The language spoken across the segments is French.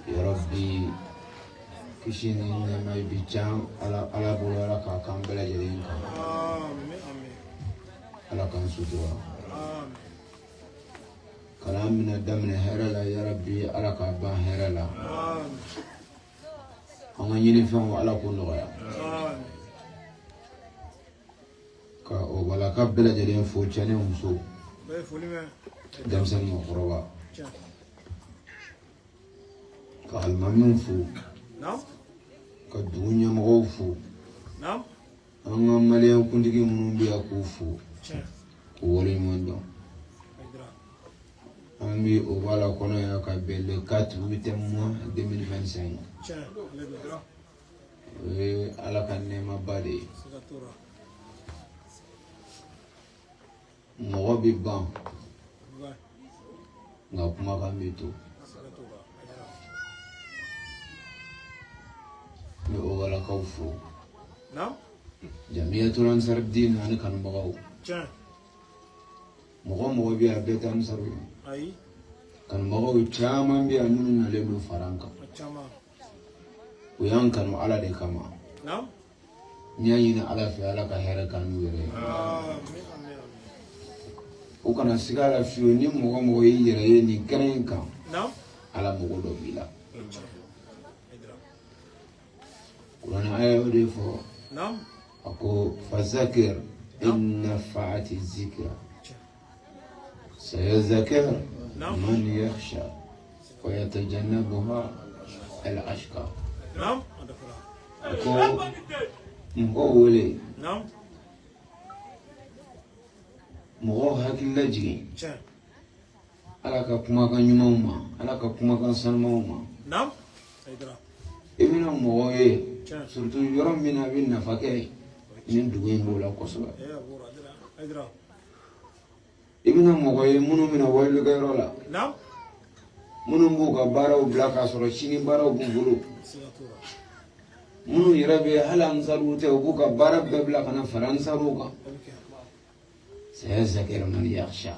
Ya Rabbi kishini nema ibicang ala bulu ala kakang bela jadi engkau. Ala kan sutura. Kalam mina damne herala ya Rabbi ala kabah herala. Angin ini faham ala kuno ya. Ka o wala kabela jadi engkau chane umsu. Damsan mukroba. Ka almamun fu. Ka dunya mawfu. Anga maliya kundigi munumbi akufu. Wali mondo. Ambi o wala kono ya ka belle 4 mois 2025. Ala kan nema bade. Mo bi ban. Nga kuma kan bitu. Ni o wala kaufu. Jamiyatul Ansar Din ani kan bagaw. Mo bi abeta ansar. Kan bagaw chama bi anun na lebu faranka. Uyan kan ala de kama. Nyayi na ala fi ala ka hera kan were. O kana sigara fiyo ni mo yire ni krenka. Ala mo do bila. Quran ayat defo. Aku fazakir in nafa'ati zikra. Sayazakir man yakhsha wa yatajannabuha al-ashqa. Aku mgowele. Mgo hakilla jigi. Ala ka kuma kan nyuma ala ka kuma kan sanma. Ibina mgo ye surtout yorom mina bin nafake min duwe ngola kosoba. Ibina mgo ye munu mina waylu gayrola. Munu mbuga baraw blaka soro chini baraw bungulu. Munu yirabe halan sarute ubuka barab bebla kana faransa ruka. Sayazakir man yakhsha.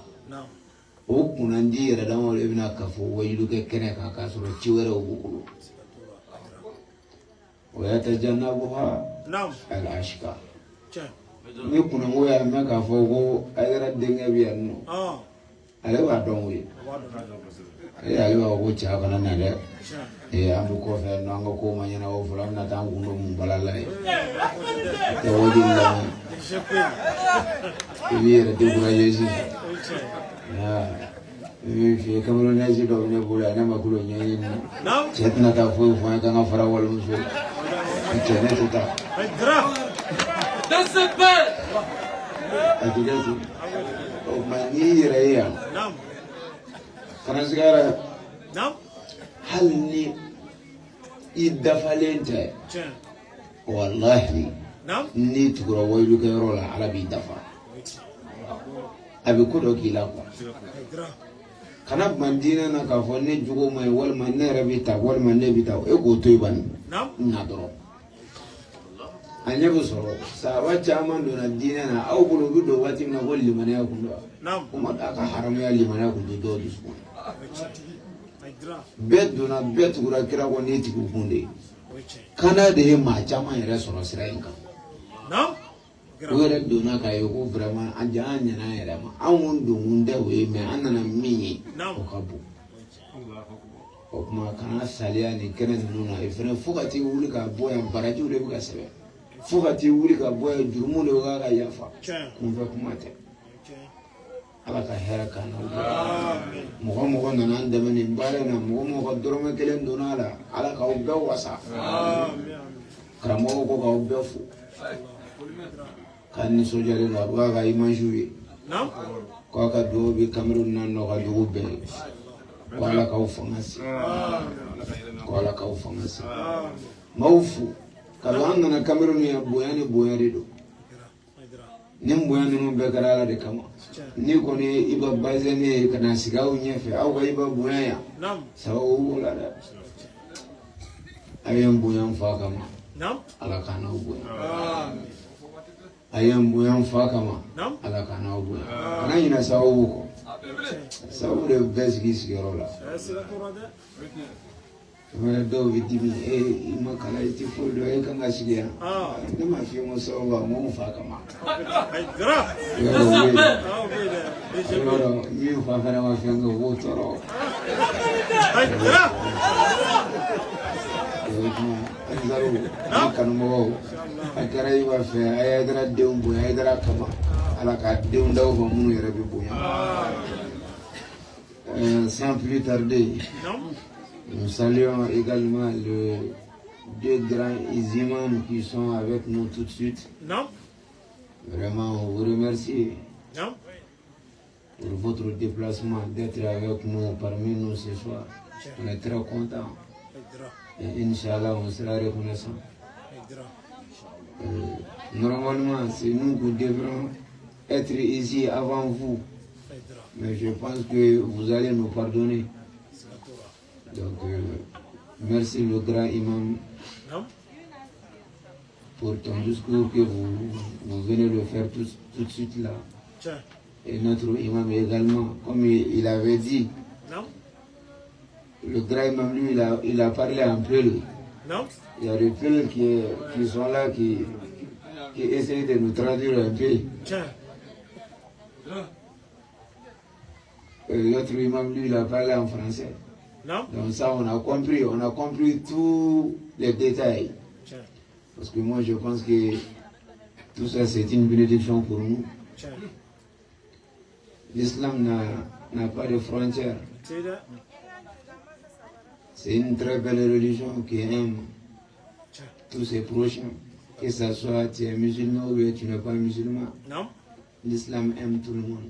Ukuna ndira dawo ibina kafu waylu ke kene ka kasoro chiwere ubukulu. ويتجنبها الأشقى. يكون هو يعمل كفوقه أجر الدنيا بيرنو. على وادونوي. على وادو شاكنا نده. أبو كوفي نانغو كوما ينا وفلان نتام كونو مبلالاي. تودي الله. كبير تقول يجي. في كمرون يجي دومنا بولا أنا ما كلو نيجي. جتنا تفوق فاي كنا فراول مسوي. Jeneta. Dasabel. Adidas. O manira ya. Kana sigara. Hal ni idafalente. Wallahi. Ni tukura waylu ka rola ala bi dafa. Abi kudo kila kwa. Kana bandina na ka fone jugo mai wal manne rabita wal manne bita e go toybani. Na doro. Anyabu soro sawa chaman dona dina na au bulu do wati na wali mana yakunda kuma aka haramu ya limana yakundo do disu bet dona bet gura kira ko neti ku kunde kana de ma chaman yere soro sirainka were dona kayo ko vraiment anjanya na yere ma awon do munde we me anana minyi ko kabu o kuma kana salia ni kene nuna ifene fukati wuli ka boya baraju le buka sebe fukati wuli ka boya jurumu le ga yafa kumva kumate ala ka hera kana amen mo nana ndame ni mbare na mo dorome kelen donala ala ka ubbe wasa amen kramo ko ka ubbe fu kan ni sojare na ga imanjuri ko ka do bi Cameroon na no ka do be wala ka ufangasi wala ka ufangasi maufu kalanga na Cameroon ya boyani do nim boyani no be karala de kama ni ko ni iba bazene kana sigaw nyefe au ga iba boyaya sawu wala da ayam boyan fa kama ala kana boyan ayam boyan fa kama ala kana boyan kana ina sawu ko sawu de bezgi sigarola Mana dɔw bɛ dimi i ma kalan i tɛ foyi dɔn e kan ka sigi yan ne ma f'i ma sababu ba n ko n fa kama yɔrɔ min fa fana ma fɛn kɛ o b'o tɔɔrɔ Ansaru ni kanumɔgɔw a kɛra i b'a fɛ a ye Haidara denw bonya Haidara kama Ala ka denw d'aw ma minnu yɛrɛ bɛ bonya sans plus tarder. Nous saluons également les deux grands imams qui sont avec nous tout de suite. Non. Vraiment, on vous remercie non. pour votre déplacement, d'être avec nous, parmi nous ce soir. On est très contents. Et Inch'Allah, on sera reconnaissant. Normalement, c'est nous qui devrons être ici avant vous. Mais je pense que vous allez nous pardonner. Donc, merci le grand imam pour ton discours que vous venez de faire tout de suite là. Et notre imam également, comme il avait dit, le grand imam lui, il a parlé en peul. Il y a des peuls qui sont là, qui essayent de nous traduire un peu. L'autre imam lui, il a parlé en français. Donc ça, on a compris tous les détails. Parce que moi, je pense que tout ça, c'est une bénédiction pour nous. L'islam n'a pas de frontières. C'est une très belle religion qui aime tous ses prochains. Que ce soit tu es musulman ou tu n'es pas musulman. L'islam aime tout le monde.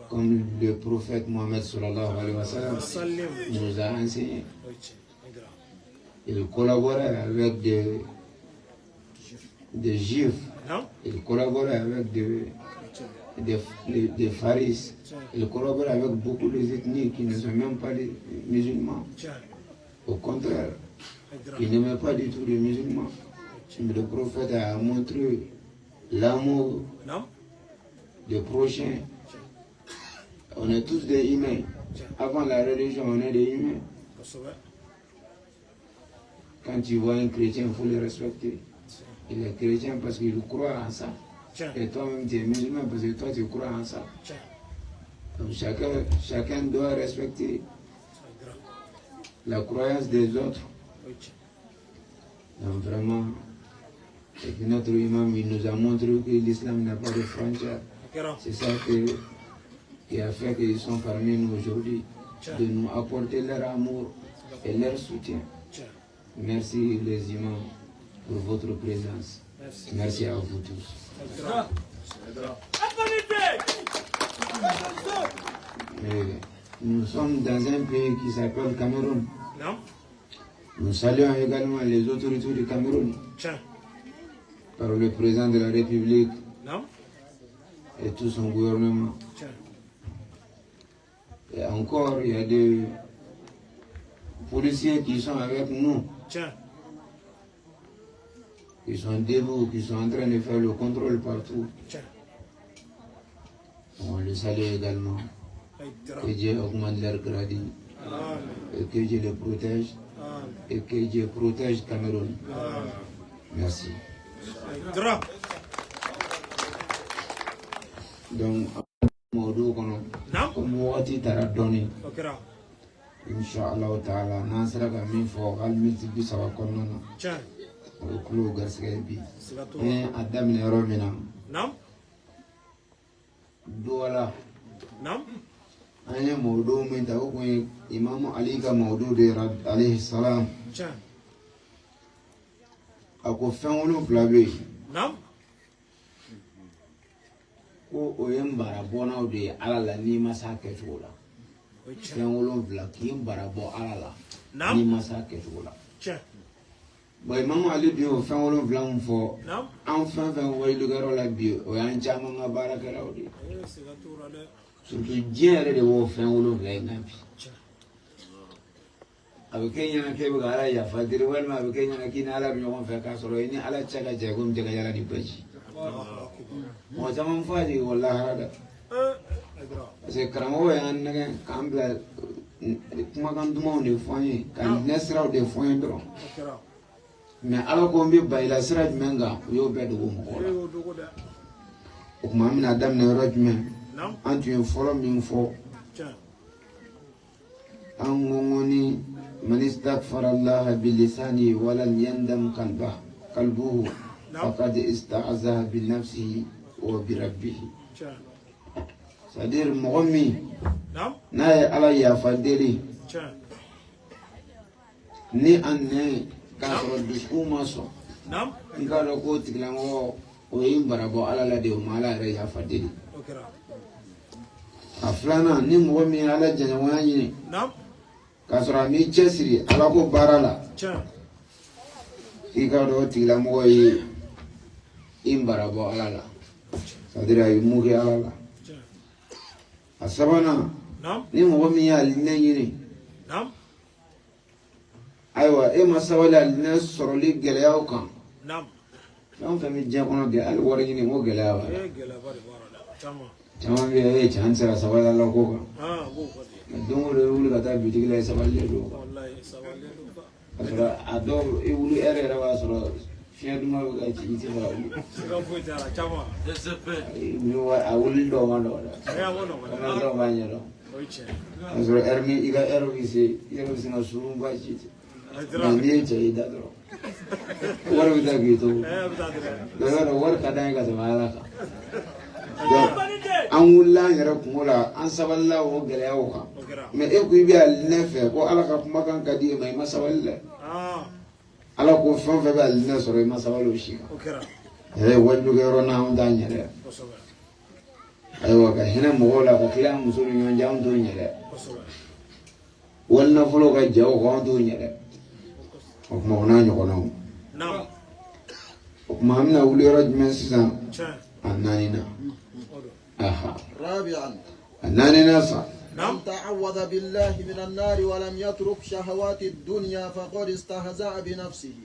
Comme le prophète Mohammed sallallahu alayhi wa sallam nous a enseigné. Il collaborait avec des juifs, il collaborait avec des pharis, il collaborait avec beaucoup d'ethnies qui ne sont même pas des musulmans. Au contraire, ils n'aimaient pas du tout les musulmans. Le prophète a montré l'amour des prochains. On est tous des humains. Avant la religion, on est des humains. Quand tu vois un chrétien, il faut le respecter. Il est chrétien parce qu'il croit en ça. Et toi-même, tu es musulman parce que toi, tu crois en ça. Donc chacun doit respecter la croyance des autres. Donc vraiment, notre imam, il nous a montré que l'islam n'a pas de frontières. C'est ça qui a fait qu'ils sont parmi nous aujourd'hui, de nous apporter leur amour et leur soutien. Merci les imams pour votre présence. Merci à vous tous. Nous sommes dans un pays qui s'appelle Cameroun. Nous saluons également les autorités du Cameroun par le président de la République et tout son gouvernement. Et encore, il y a des policiers qui sont avec nous, qui sont debout, qui sont en train de faire le contrôle partout. On les salue également. Que Dieu augmente leur gradé, et que Dieu les protège, et que Dieu protège Cameroun. Merci. Donc, comme wati tara doni inshallah taala nan sera ka min fɔ hali miniti 30 kɔnɔna na o ye kulo garisɛgɛ bi ni a daminɛ yɔrɔ min na dɔ la an ye mawudu min ta o kun ye imamu ali ka mawudu de ye alayhi salam a ko fɛn 7 bɛ yen ko o ye marabɔnaw de ye ala la n'i ma se a kɛcogo la fɛn 7 k'i marabɔ ala la n'i ma se a kɛcogo la bon imamu ali bi o fɛn 7 min fɔ an fɛn fɛn walilikɛyɔrɔ la bi o y'an caman ka baarakɛlaw de ye surtout diɲɛ yɛrɛ de b'o fɛn 7 in kan bi a bɛ kɛ ɲɛna k'e bɛ ka ala yafa diri walima a bɛ kɛ ɲɛna k'i ni ala bɛ ɲɔgɔn fɛ k'a sɔrɔ i ni ala cɛ ka jan komi cɛ ka yala ni baji mɔgɔ caman fɔ a jigin o lahara dɛ parce que karamɔgɔ y'an nɛgɛ k'an bila kuma kan dumanw de fɔ an ye ka hinɛ siraw de fɔ an ye dɔrɔn mais ala ko n bɛ bayila sira jumɛn kan u y'o bɛɛ dogo mɔgɔw la o tuma an bɛna daminɛ yɔrɔ jumɛn an tun ye fɔlɔ min fɔ an ko ni man istaghfara Allah bilisani walam yandam qalbuhu faqad ista'aza bi nafsihi wa bi rabbih. C'est-à-dire mɔgɔ min n'a ye ala yafa deli ni an nɛ k'a sɔrɔ dusukun ma sɔn i k'a dɔn k'o tigilamɔgɔ o ye n barabɔ ala la de o ma ala yɛrɛ yafa deli. A filanan ni mɔgɔ min ye ala jɛɲɔgɔnya ɲini k'a sɔrɔ a m'i cɛsiri ala ko baara la i k'a dɔn o tigilamɔgɔ ye i barabɔ ala la c'est-à-dire a ye mun kɛ ala la. A sabanan ni mɔgɔ min ye alinɛ ɲini ayiwa e ma sabali alinɛ sɔrɔli gɛlɛyaw kan fɛn fɛn bɛ diɲɛ kɔnɔ gɛlɛya hali wari ɲini ko gɛlɛya b'a la caman bɛ yen cɛ an tɛ se ka sabali ala ko kan don o don i wuli ka taa bitigi la i sabalilen don ka sɔrɔ a dɔw i wuli ɛri yɛrɛ b'a sɔrɔ fiɲɛ duman bɛ ka ci i tɛ se ka wuli a wuli dɔw ma nɔgɔ dɛ kana dɔw b'a ɲɛdɔn ka sɔrɔ ɛri min i ka ɛri bɛ se i yɛrɛ bɛ se ka surun ba ci ten nka n'i ye cɛ i da dɔrɔn wari bɛ taa k'i to wari ka d'an ye ka tɛmɛ ala kan an wulila an yɛrɛ kungo la an sabalila o gɛlɛyaw kan mais e ko i bɛ alinɛ fɛ ko ala ka kumakan ka di e ma i ma sabali dɛ ala ko fɛn fɛn bɛ alinɛ sɔrɔ i ma sabali o si kan wajukɛ yɔrɔ n'an t'an ɲɛ dɛ ayiwa ka hinɛ mɔgɔw la ka tila an muso ni ɲɔgɔn cɛ an t'o ɲɛ dɛ wali nafolo ka jɛ o kan an t'o ɲɛ dɛ o kuma o n'a ɲɔgɔnnaw o kuma an bɛna wuli yɔrɔ jumɛn sisan a naaninan رابعا الناني من تعوذ بالله من النار ولم يترك شهوات الدنيا فقد استهزأ بنفسه.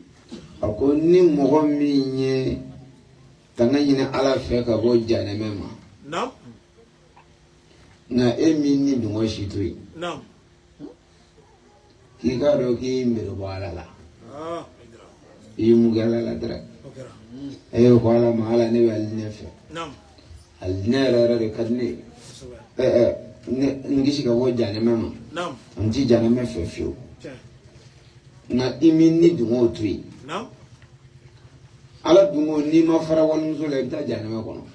أقول مغمي تنين على فك أبو جانم ما. نعم. na emini dungo shitui. نعم. Kika roki mbiro bala la. إدرا. Yumugala la dra. أوكرا. Ayo kwala mahala nebe alinefe. نعم. Alinera re kadne. Ngishi ka wo jane mama. نعم. Amti jane me fefio. Na imini dungo tui. نعم. Ala dungo ni ma fara wal muso le ta jane me kono.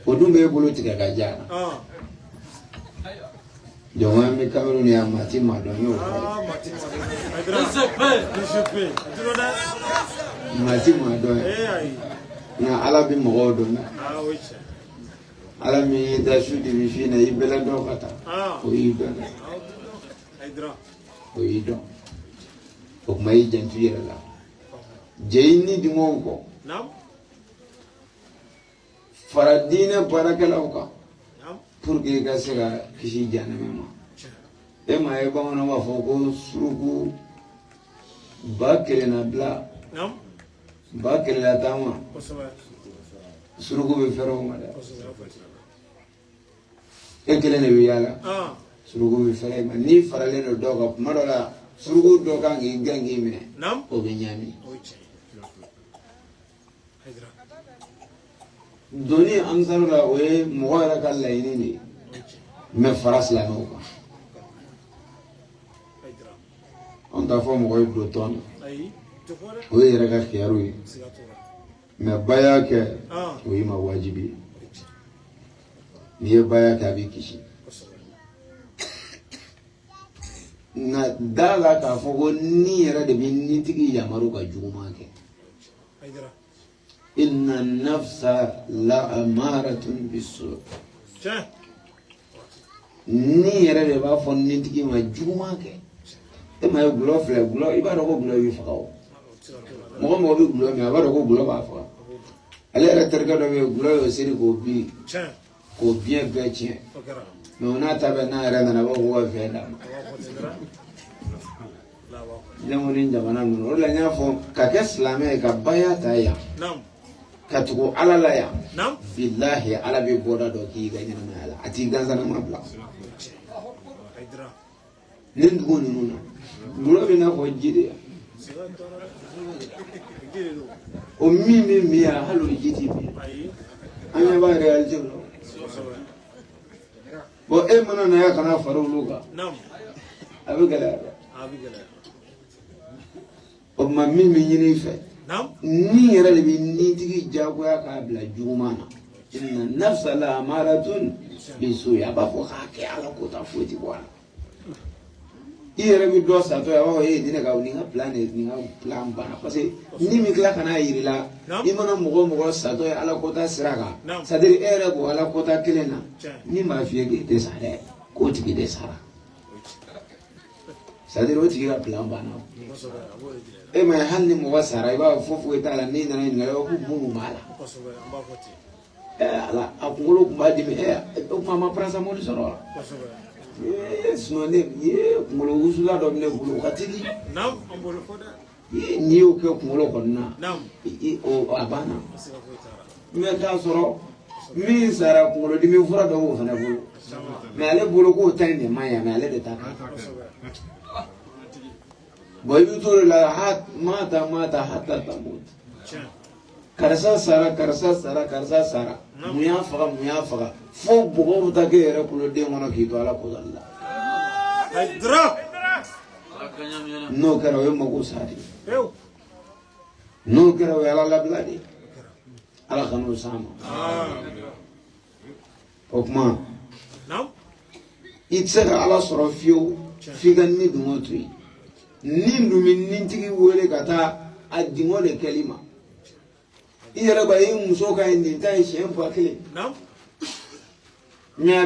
Odumbe bolo tiga ka jana. Jonga mi Cameroon ya mati madonyo. Mati madonyo. Mati madonyo. Na ala bi mogo do na. Ala mi da shudi bi fina ibela do kata. O ido. Hydra. O ido. O mai jantu yera la. Jeini di mongo. Nam. Faradina barakala uka. Nam. Purge ka se ka kisi jana mema. E ma e ba na wa fo ko suruku ba kele na bla. Nam. Ba kele la tama. Suruku be fero ma da. E kele ne bi yala. Suruku be fere ma ni farale no doga madola suruku doga ngi gangi mine. Nam. O be nyami. Hydra. Doni ansar la we moira ka layni ni. Me faras la no ko. Hydra. On ta fo mo do ton. Ai. Tufore. We yere ka khiyaru yi. Me baya ke we ma wajibi. Ni baya ka bi kishi. Na dala ka fo go ni yere de bi ni tigi yamaru ka juma ke. Hydra. Inna nafsa la amaratun bisu. Tiens. Ni yere de ba fo ni tigi ma juma ke. E ma gulo fle gulo iba ro go gulo yi fa o. Mo bi gulo mi aba ro go gulo ba fa. Ale yere terga do be gulo yo siri ko bi. Tiens. Ko bien be tien. Okera. Mais on a tabe na yere na ba go fe da. Jamoni jamana no la nya fo ka ke islamé ka baya ta ya. Nam. Katuko ala la ya. Nam. Billahi ala be boda do ki ga nyina ala ati ganza na mabla. Hydra. Nindugo nuna. Bulobi na ko jide. O mi ya halu jiti bi. Anya ba reality no. Bo e mana na ya kana faru luga. Nam. Abigala. O ma mi nyini fe. Nam. Ni yɛrɛ de bi ni tigi jagoya k'a bila juguman na. Inna nafsa la amaratun bisu'i. A b'a fɔ k'a kɛ ala ko ta foyi ti bɔ a la. I yɛrɛ bi dɔ satɔ ye a b'a fɔ ni ne ka nin ka plan banna parce que ni min tila ka n'a yiri la i mana mɔgɔ satɔ ye ala kota sira kan c'est à dire e yɛrɛ bɔ ala kota kelen na ni m'a f'i ye k'i tɛ sa dɛ k'o tigi de sara c'est à dire o tigi ka plan banna e ma ye hali ni mɔgɔ sara i b'a fɔ foyi t'a la n'i nana ɲininkali i b'a fɔ ko mun b'a la ala a kunkolo kun b'a dimi o tuma a ma parasamɔli sɔrɔ wa sinon ne ye kunkolo wusula dɔ bɛ ne bolo o ka teli n'i y'o kɛ kunkolo kɔni na a banna mais k'a sɔrɔ min sara kunkolodimi fura dɔ b'o fana bolo mais ale bolo k'o ta in de man ɲi mais ale de ta kan bon i bɛ t'o de la mata hatta tamut karisa sara mun y'a faga fo bɔgɔ bɛ taa kɛ yɛrɛ kuloden kɔnɔ k'i to ala ko la n'o kɛra o ye mago sa de n'o kɛra o ye ala labila de ala ka n'o s'an ma o tuma i tɛ se ka ala sɔrɔ fiyewu f'i ka ni dungo to yen ni dun bɛ nitigi wele ka taa a dingo de kɛli ma i yɛrɛ b'a ye muso ka ɲi nin ta ye siɲɛ 1000 mais a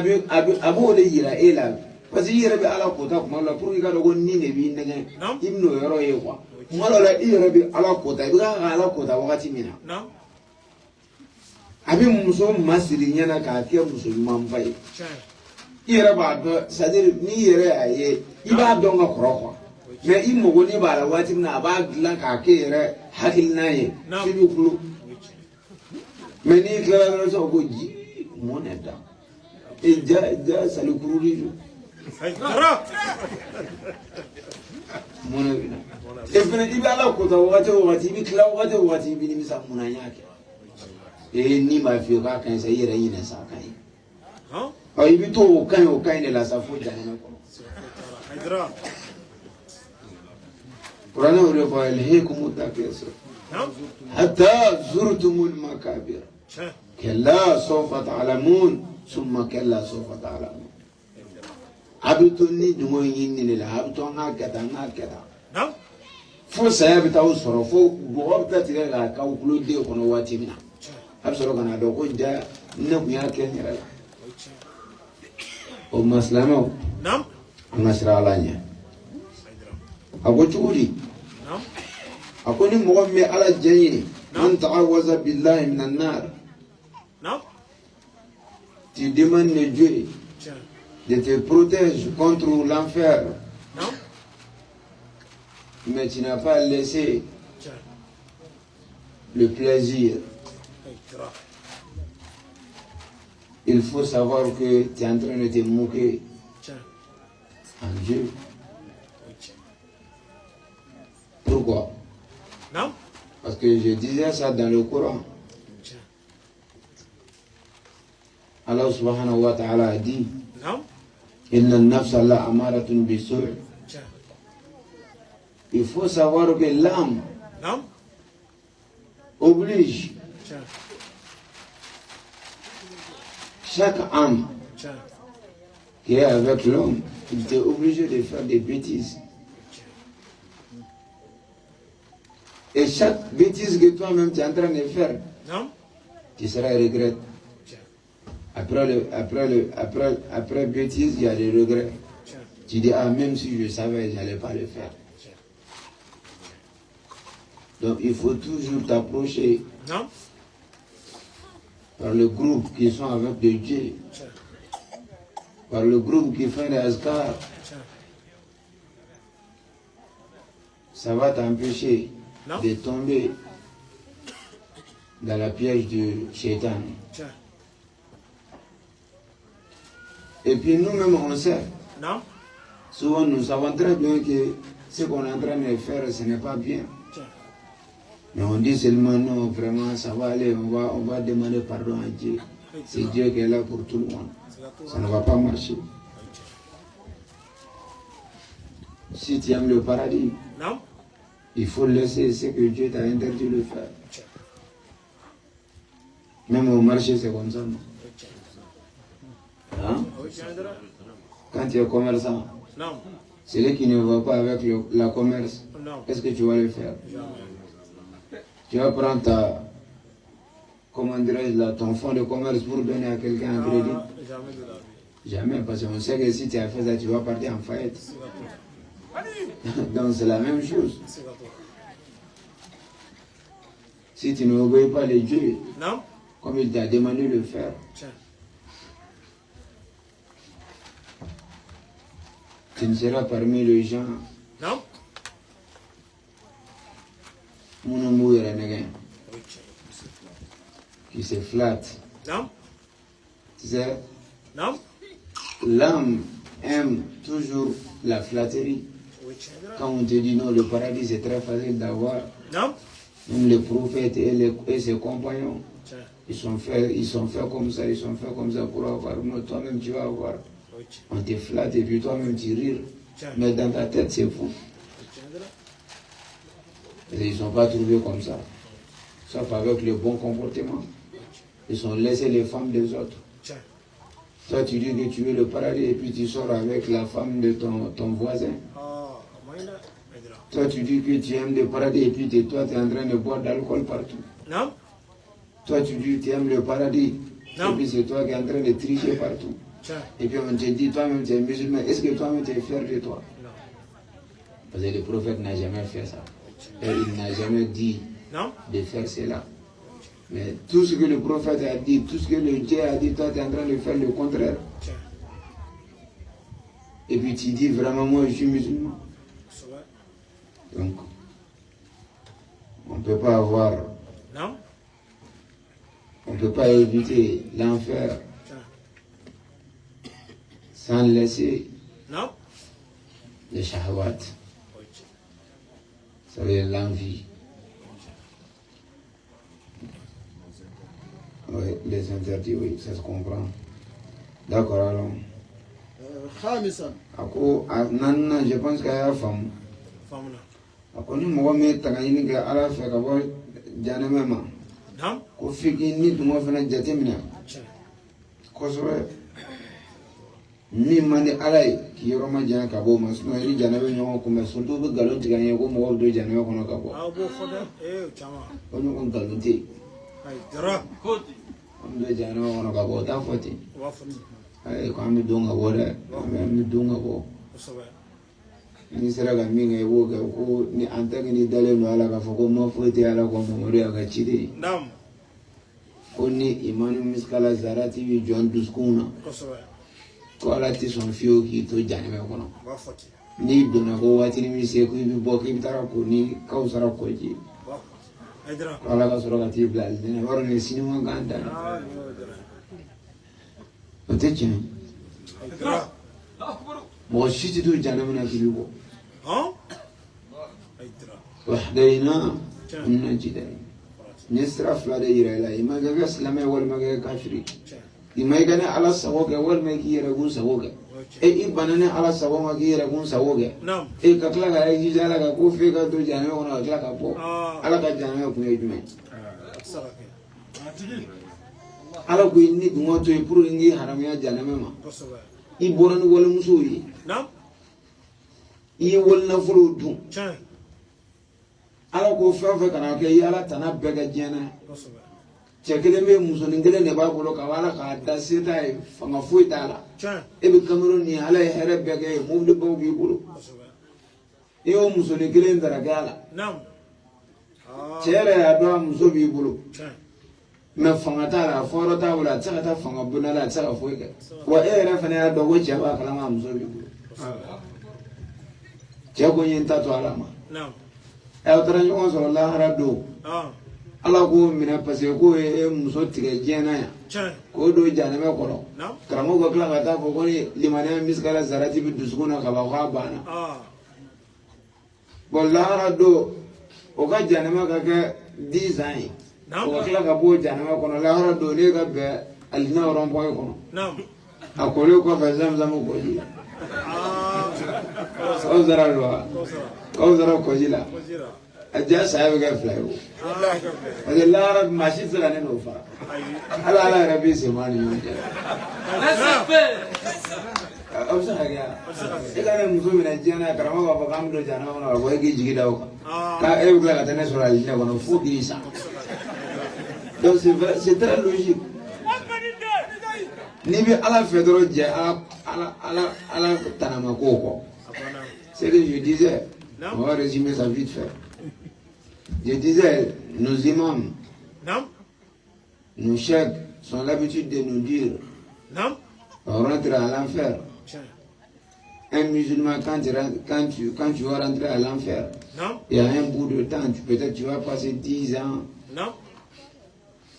b'o de yira e la parce que i yɛrɛ bɛ ala kota kuma la pour que i ka dɔn ko nin de b'i nɛgɛn i bɛ n'o yɔrɔ ye quoi kuma dɔ la i yɛrɛ bɛ ala kota i bɛ ka ala kota wagati min na a bɛ muso masiri ɲɛna k'a kɛ muso ɲumanba ye i yɛrɛ b'a dɔn c'est à dire n'i yɛrɛ y'a ye i b'a dɔn ka kɔrɔ quoi mais i mago ni b'a la waati min na a b'a dilan k'a kɛ yɛrɛ hakilina ye f'i bɛ kulo mais n'i tilala dɔrɔn sisan ko ji mun de da e ja salikuruli do mun de bɛ na e fana i bɛ ala kota wagati o wagati i bɛ tila wagati o wagati i bɛ nimisa mun na n y'a kɛ ni m'a f'i ye k'a ka ɲi sa i yɛrɛ ɲinɛ sa a ka ɲi i bɛ to o ka ɲi de la sa fo jamana kɔnɔ kuranɛ o de fɔ alhaakumu takathur hatta zurtumul makabir kalla sawfa ta'lamun summa kalla sawfa ta'lamun a bɛ to ni dungo ɲini de la a bɛ to an k'a kɛ tan fo saya bɛ taa o sɔrɔ fo bɔgɔ bɛ taa tigɛ k'a k'aw kuloden kɔnɔ waati min na a bɛ sɔrɔ ka na dɔn ko ja ne kun y'a kɛ n yɛrɛ la o ma silamɛw an ka siran ala ɲɛ a ko cogo di a ko ni mɔgɔ min bɛ ala jɛ ɲini an ta'awaza billahi minan nar tu demandes de Dieu de te protéger contre l'enfer mais tu n'as pas laissé le plaisir. Il faut savoir que tu es en train de te moquer en Dieu. Pourquoi? Parce que je disais ça dans le Coran. Allah subhanahu wa ta'ala a dit Inna nafsa la amaratun bisu'. Il faut savoir que l'âme oblige chaque âme qui est avec l'homme, il est obligé de faire des bêtises. Et chaque bêtise que toi-même tu es en train de faire, tu seras regret. Après bêtise, il y a des regrets. Tu dis, ah, même si je savais, je n'allais pas le faire. Donc il faut toujours t'approcher par le groupe qui sont avec de Dieu, par le groupe qui fait les azkar. Ça va t'empêcher de tomber dans la piège du shaitan. Et puis nous-mêmes on sait, Souvent, nous savons très bien que ce qu'on est en train de faire, ce n'est pas bien. Mais on dit seulement non, vraiment, ça va aller, on va demander pardon à Dieu. C'est Dieu qui est là pour tout le monde. Ça ne va pas marcher. Si tu aimes le paradis, il faut laisser ce que Dieu t'a interdit de faire. Même au marché, c'est comme ça. Non? Hein? Quand tu es commerçant, celui qui ne va pas avec la commerce, qu'est-ce que tu vas le faire? Tu vas prendre ton fonds de commerce pour donner à quelqu'un un crédit? Jamais, parce qu'on sait que si tu as fait ça, tu vas partir en faillite. Donc c'est la même chose. Si tu n'obéis pas les dieux, comme il t'a demandé de le faire, tu ne seras parmi les gens qui se flattent. Tu sais, l'âme aime toujours la flatterie. Quand on te dit non, le paradis c'est très facile d'avoir. Même les prophètes et ses compagnons, ils sont faits comme ça, pour avoir. Non, toi-même tu vas avoir. On te flatte et puis toi-même tu rires. Mais dans ta tête c'est fou. Et ils ne sont pas trouvés comme ça. Sauf avec le bon comportement. Ils ont laissé les femmes des autres. Toi tu dis que tu veux le paradis et puis tu sors avec la femme de ton voisin. Toi tu dis que tu aimes le paradis et puis toi tu es en train de boire d'alcool partout. Toi tu dis que tu aimes le paradis et puis c'est toi qui es en train de tricher partout. Et puis on te dit toi-même tu es musulman, est-ce que toi-même tu es fier de toi? Parce que le prophète n'a jamais fait ça. Et il n'a jamais dit de faire cela. Mais tout ce que le prophète a dit, tout ce que le Dieu a dit, toi tu es en train de faire le contraire. Et puis tu dis vraiment moi je suis musulman. Donc, on ne peut pas avoir, on ne peut pas éviter l'enfer sans laisser les shahwat, ça veut dire l'envie. Oui, les interdits, oui, ça se comprend. D'accord, alors. Je pense qu'il y a une femme. Ako ni mɔgɔ min taga ɲini kɛ ala fɛ ka bɔ janɛmɛ ma ko f'i k'i ni dungɔ fana jate minɛ kosɛbɛ min man di ala ye k'i yɔrɔ ma janya ka bɔ o ma sinon i ni janɛmɛ ɲɔgɔn kunbɛn surtout bɛ nkalon tigɛ n ye ko mɔgɔw bɛ don janɛmɛ kɔnɔ ka bɔ o ɲɔgɔn nkalon tɛ yen an bɛ don janɛmɛ kɔnɔ ka bɔ o t'a fɔ ten ayi ko an bɛ don ka bɔ dɛ an bɛ don ka bɔ. Ni sera ka min kɛ i b'o kɛ ko ni an tɛ ni dalen don ala k'a fɔ ko ma foyi tɛ ala kɔ Mamadu y'a ka ci de ye ko ni imanu miskala zarati bɛ jɔ dusukun na ko ala tɛ sɔn fiyewu k'i to janɛmɛ kɔnɔ n'i donna ko waatini min se ko i bɛ bɔ k'i bɛ taa ko ni kawusara kɔji ko ala ka sɔrɔ ka t'i bila alijinɛ yɔrɔ nin sini ma kan dan o tɛ tiɲɛ mɔgɔ si tɛ to janɛmɛ na k'i bɛ bɔ. وحدينا النجدين نسرف لا دير لا ما جالس لما أول ما جا كافري ما يجنا على السواق أول ما يجي يرجون سواق إيه بنانا على السواق ما يجي يرجون سواق إيه كتلا كا يجي جالا كا كوفي كا تو جانه ونا كتلا كا بو على كا جانه كوي يجمع على كوي إني دموع تو يبرو إني حراميا جانه ما إيه بوران ولا مسوي إيه ولا نفرو دون ala ko fɛn fɛn kana kɛ i ala tana bɛɛ kɛ diɲɛ na cɛ kelen bɛ musonin kelen de b'a bolo ka ala k'a da se t'a ye fanga foyi t'a la e bɛ kamero ni ala ye hɛrɛ bɛɛ kɛ ye mobili baw b'i bolo i y'o musonin kelen daraka a la cɛ yɛrɛ y'a dɔn a muso b'i bolo mɛ fanga t'a la fɔyɔrɔ t'a bolo a tɛ se ka taa fanga bonda la a tɛ se ka foyi kɛ wa e yɛrɛ fana y'a dɔn ko cɛ b'a kalama a muso b'i bolo cɛ ko n ye n ta to ala ma. Aw taara ɲɔgɔn sɔrɔ lahara don ala ko mina parce que ko muso tigɛ diɲɛ na yan k'o don janɛmɛ kɔrɔ karamɔgɔ ka tila ka taa fɔ ko ni limaniya misikala zarati bi dusukun na kaban k'a banna bon lahara don o ka janɛmɛ ka kɛ 10 ans ye o ka tila ka bɔ janɛmɛ kɔnɔ lahara don ne ka bɛn alijinɛ rond-point kɔnɔ a kolen kɔfɛ zamzamu kɔji la kawusara don wa kawusara kɔji la a diya saya bɛ kɛ 2 ye o parce que lahara maa si tɛ se ka ne n'o fara hali ala yɛrɛ b'i sen bɔ ni ɲɔgɔn cɛ a bɛ se ka kɛ e ka ne muso minɛ diɲɛ na karamɔgɔ b'a fɔ k'an bɛ don janaba kɔnɔ ka bɔ e k'i jigi da o kan k'a e bɛ tila ka taa ne sɔrɔ alijinɛ kɔnɔ fo k'i sa donc c'est très logique n'i bɛ ala fɛ dɔrɔn jɛ ala tanama ko kɔ c'est que je disais on va résumer ça vite fait. Je disais, nos imams, nos chefs sont l'habitude de nous dire on rentre à l'enfer. Un musulman, quand tu vas rentrer à l'enfer, il y a un bout de temps, peut-être tu vas passer 10 ans,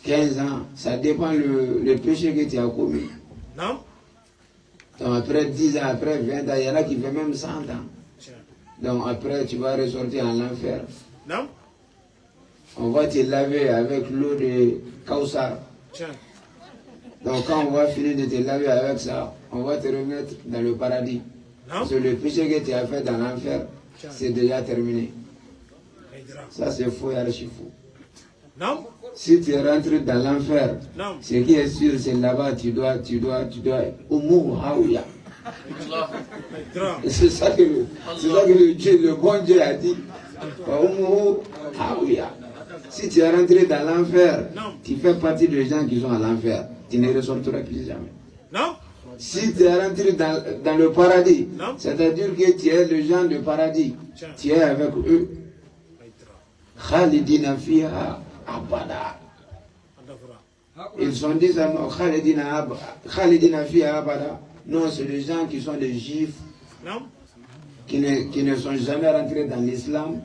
15 ans, ça dépend le péché que tu as commis. Donc après 10 ans, après 20 ans, il y en a qui font même 100 ans. Donc après, tu vas ressortir en l'enfer. On va te laver avec l'eau de Kausar. Donc quand on va finir de te laver avec ça, on va te remettre dans le paradis. Parce que le péché que tu as fait dans l'enfer, c'est déjà terminé. Ça c'est faux et archi faux. Si tu es rentré dans l'enfer, ce qui est sûr, c'est là-bas, tu dois, au mot Haouya. C'est ça que le bon Dieu a dit. Au mot Haouya. Si tu es rentré dans l'enfer, tu fais partie des gens qui sont à l'enfer. Tu ne ressortiras plus jamais. Si tu es rentré dans le paradis, c'est-à-dire que tu es le genre de paradis, tu es avec eux. Khalidina fiha abada. Ils sont dit ça, non, Khalidina fiha abada. Non, c'est les gens qui sont des juifs, qui ne sont jamais rentrés dans l'islam.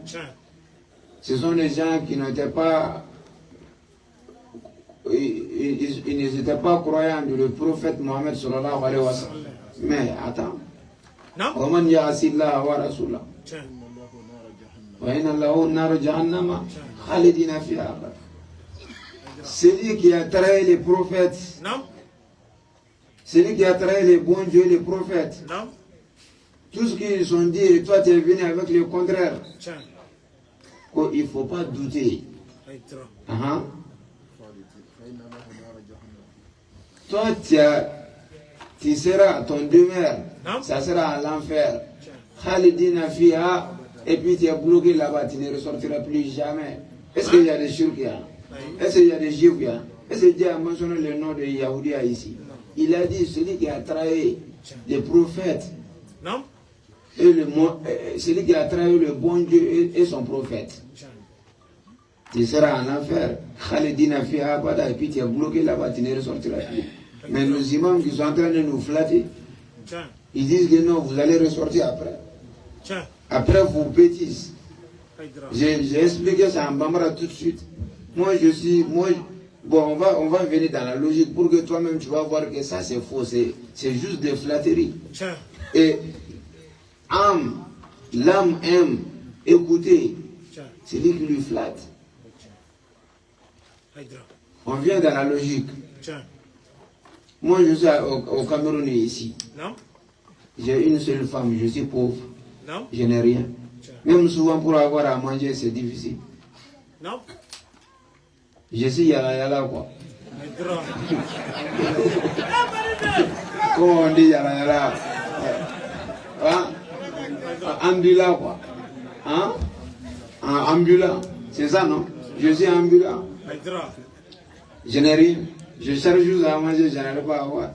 Ce sont des gens qui n'étaient pas, ils n'étaient pas croyants de le prophète Mohammed sallallahu alayhi wa sallam. Mais attends. وَمَنْ يَعْصِ اللَّهَ وَرَسُولَهُ وَإِنَّ لَهُ نَارَ جَهَنَّمَ خَالِدِينَ فِيهَا أَبَدًا. Celui qui a trahi les prophètes, celui qui a trahi les bons dieux, les prophètes, tout ce qu'ils ont dit, et toi tu es venu avec le contraire. Il ne faut pas douter. Toi, tu seras, ton demeure, ça sera à l'enfer. Khalidina fiha, et puis tu es bloqué là-bas, tu ne ressortiras plus jamais. Est-ce qu'il y a des Turcs? Est-ce qu'il y a des Juifs? Est-ce que Dieu a mentionné le nom de Yahoudia ici? Il a dit celui qui a trahi les prophètes. Et celui qui a trahi le bon Dieu et son prophète. Tu seras en enfer. Khalidina fiha abada, et puis tu es bloqué là-bas, tu ne ressortiras plus. Mais nos imams qui sont en train de nous flatter, ils disent que non, vous allez ressortir après. Après vos bêtises. J'ai expliqué ça en Bambara tout de suite. Bon, on va venir dans la logique pour que toi-même tu vas voir que ça c'est faux, c'est juste des flatteries. Et l'âme aime écouter, c'est lui qui lui flatte. On vient dans la logique. Moi je suis au Cameroun ici. J'ai une seule femme, je suis pauvre. Je n'ai rien. Même souvent pour avoir à manger c'est difficile. Je suis yala quoi. Comment on dit yala? Ambulant quoi. Ambulant. C'est ça non? Je suis ambulant. Je n'ai rien. Je cherche juste à manger, je n'arrive pas à avoir.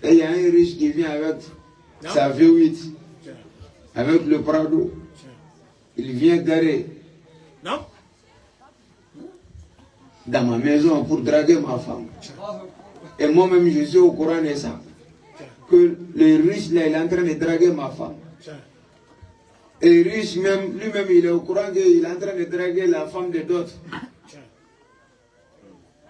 Et il y a un riche qui vient avec sa V8, avec le Prado. Il vient garer dans ma maison pour draguer ma femme. Et moi-même, je suis au courant de ça. Que le riche, là, il est en train de draguer ma femme. Et le riche, lui-même, il est au courant qu'il est en train de draguer la femme de d'autres.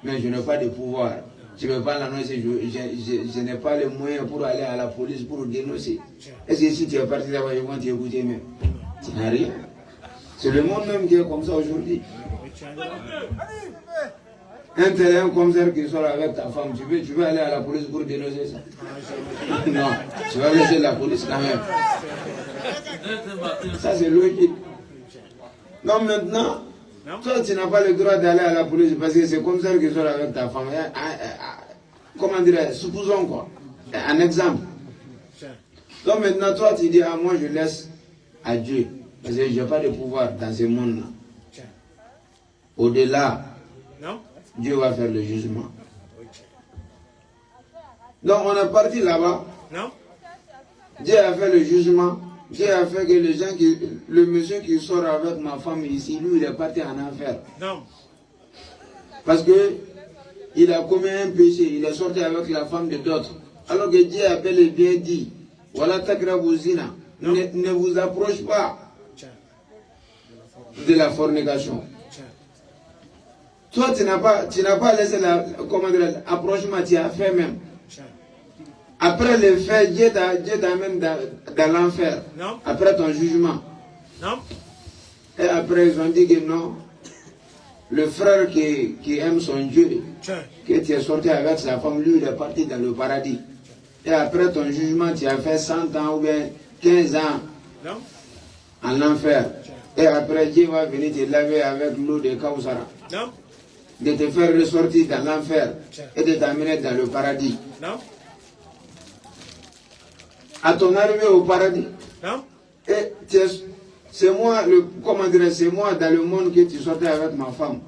mais je n'ai pas de pouvoir. Je ne peux pas l'annoncer, je n'ai pas les moyens pour aller à la police pour dénoncer. Est-ce que si tu es parti là-bas, ils vont t'écouter même? Tu n'as rien. C'est le monde même qui est comme ça aujourd'hui. Un tel un commissaire qui sort avec ta femme, tu veux aller à la police pour dénoncer ça? Non, tu vas laisser la police quand même. Ça c'est logique. Non, maintenant, toi tu n'as pas le droit d'aller à la police parce que c'est comme ça que sort avec ta femme. Comment dire, supposons quoi, un exemple. Donc maintenant toi tu dis, ah moi je laisse à Dieu, parce que je n'ai pas de pouvoir dans ce monde-là. Au-delà, Dieu va faire le jugement. Donc on est parti là-bas. Dieu a fait le jugement. Dieu a fait que les gens le monsieur qui sort avec ma femme ici, lui il est parti en enfer. Parce que il a commis un péché, il est sorti avec la femme de d'autres. Alors que Dieu a bel et bien dit, voilà takrabu zina, ne vous approche pas de la fornication. Toi, tu n'as pas laissé l'approchement, tu as fait même. Après le fait, Dieu t'amène dans l'enfer. Après ton jugement. Et après, ils ont dit que non. Le frère qui aime son Dieu, que tu es sorti avec sa femme, lui, il est parti dans le paradis. Et après ton jugement, tu as fait 100 ans ou bien 15 ans en enfer. Et après, Dieu va venir te laver avec l'eau de Kausara. De te faire ressortir dans l'enfer et de t'amener dans le paradis. À ton arrivée au paradis, et c'est moi, c'est moi dans le monde que tu sortais avec ma femme.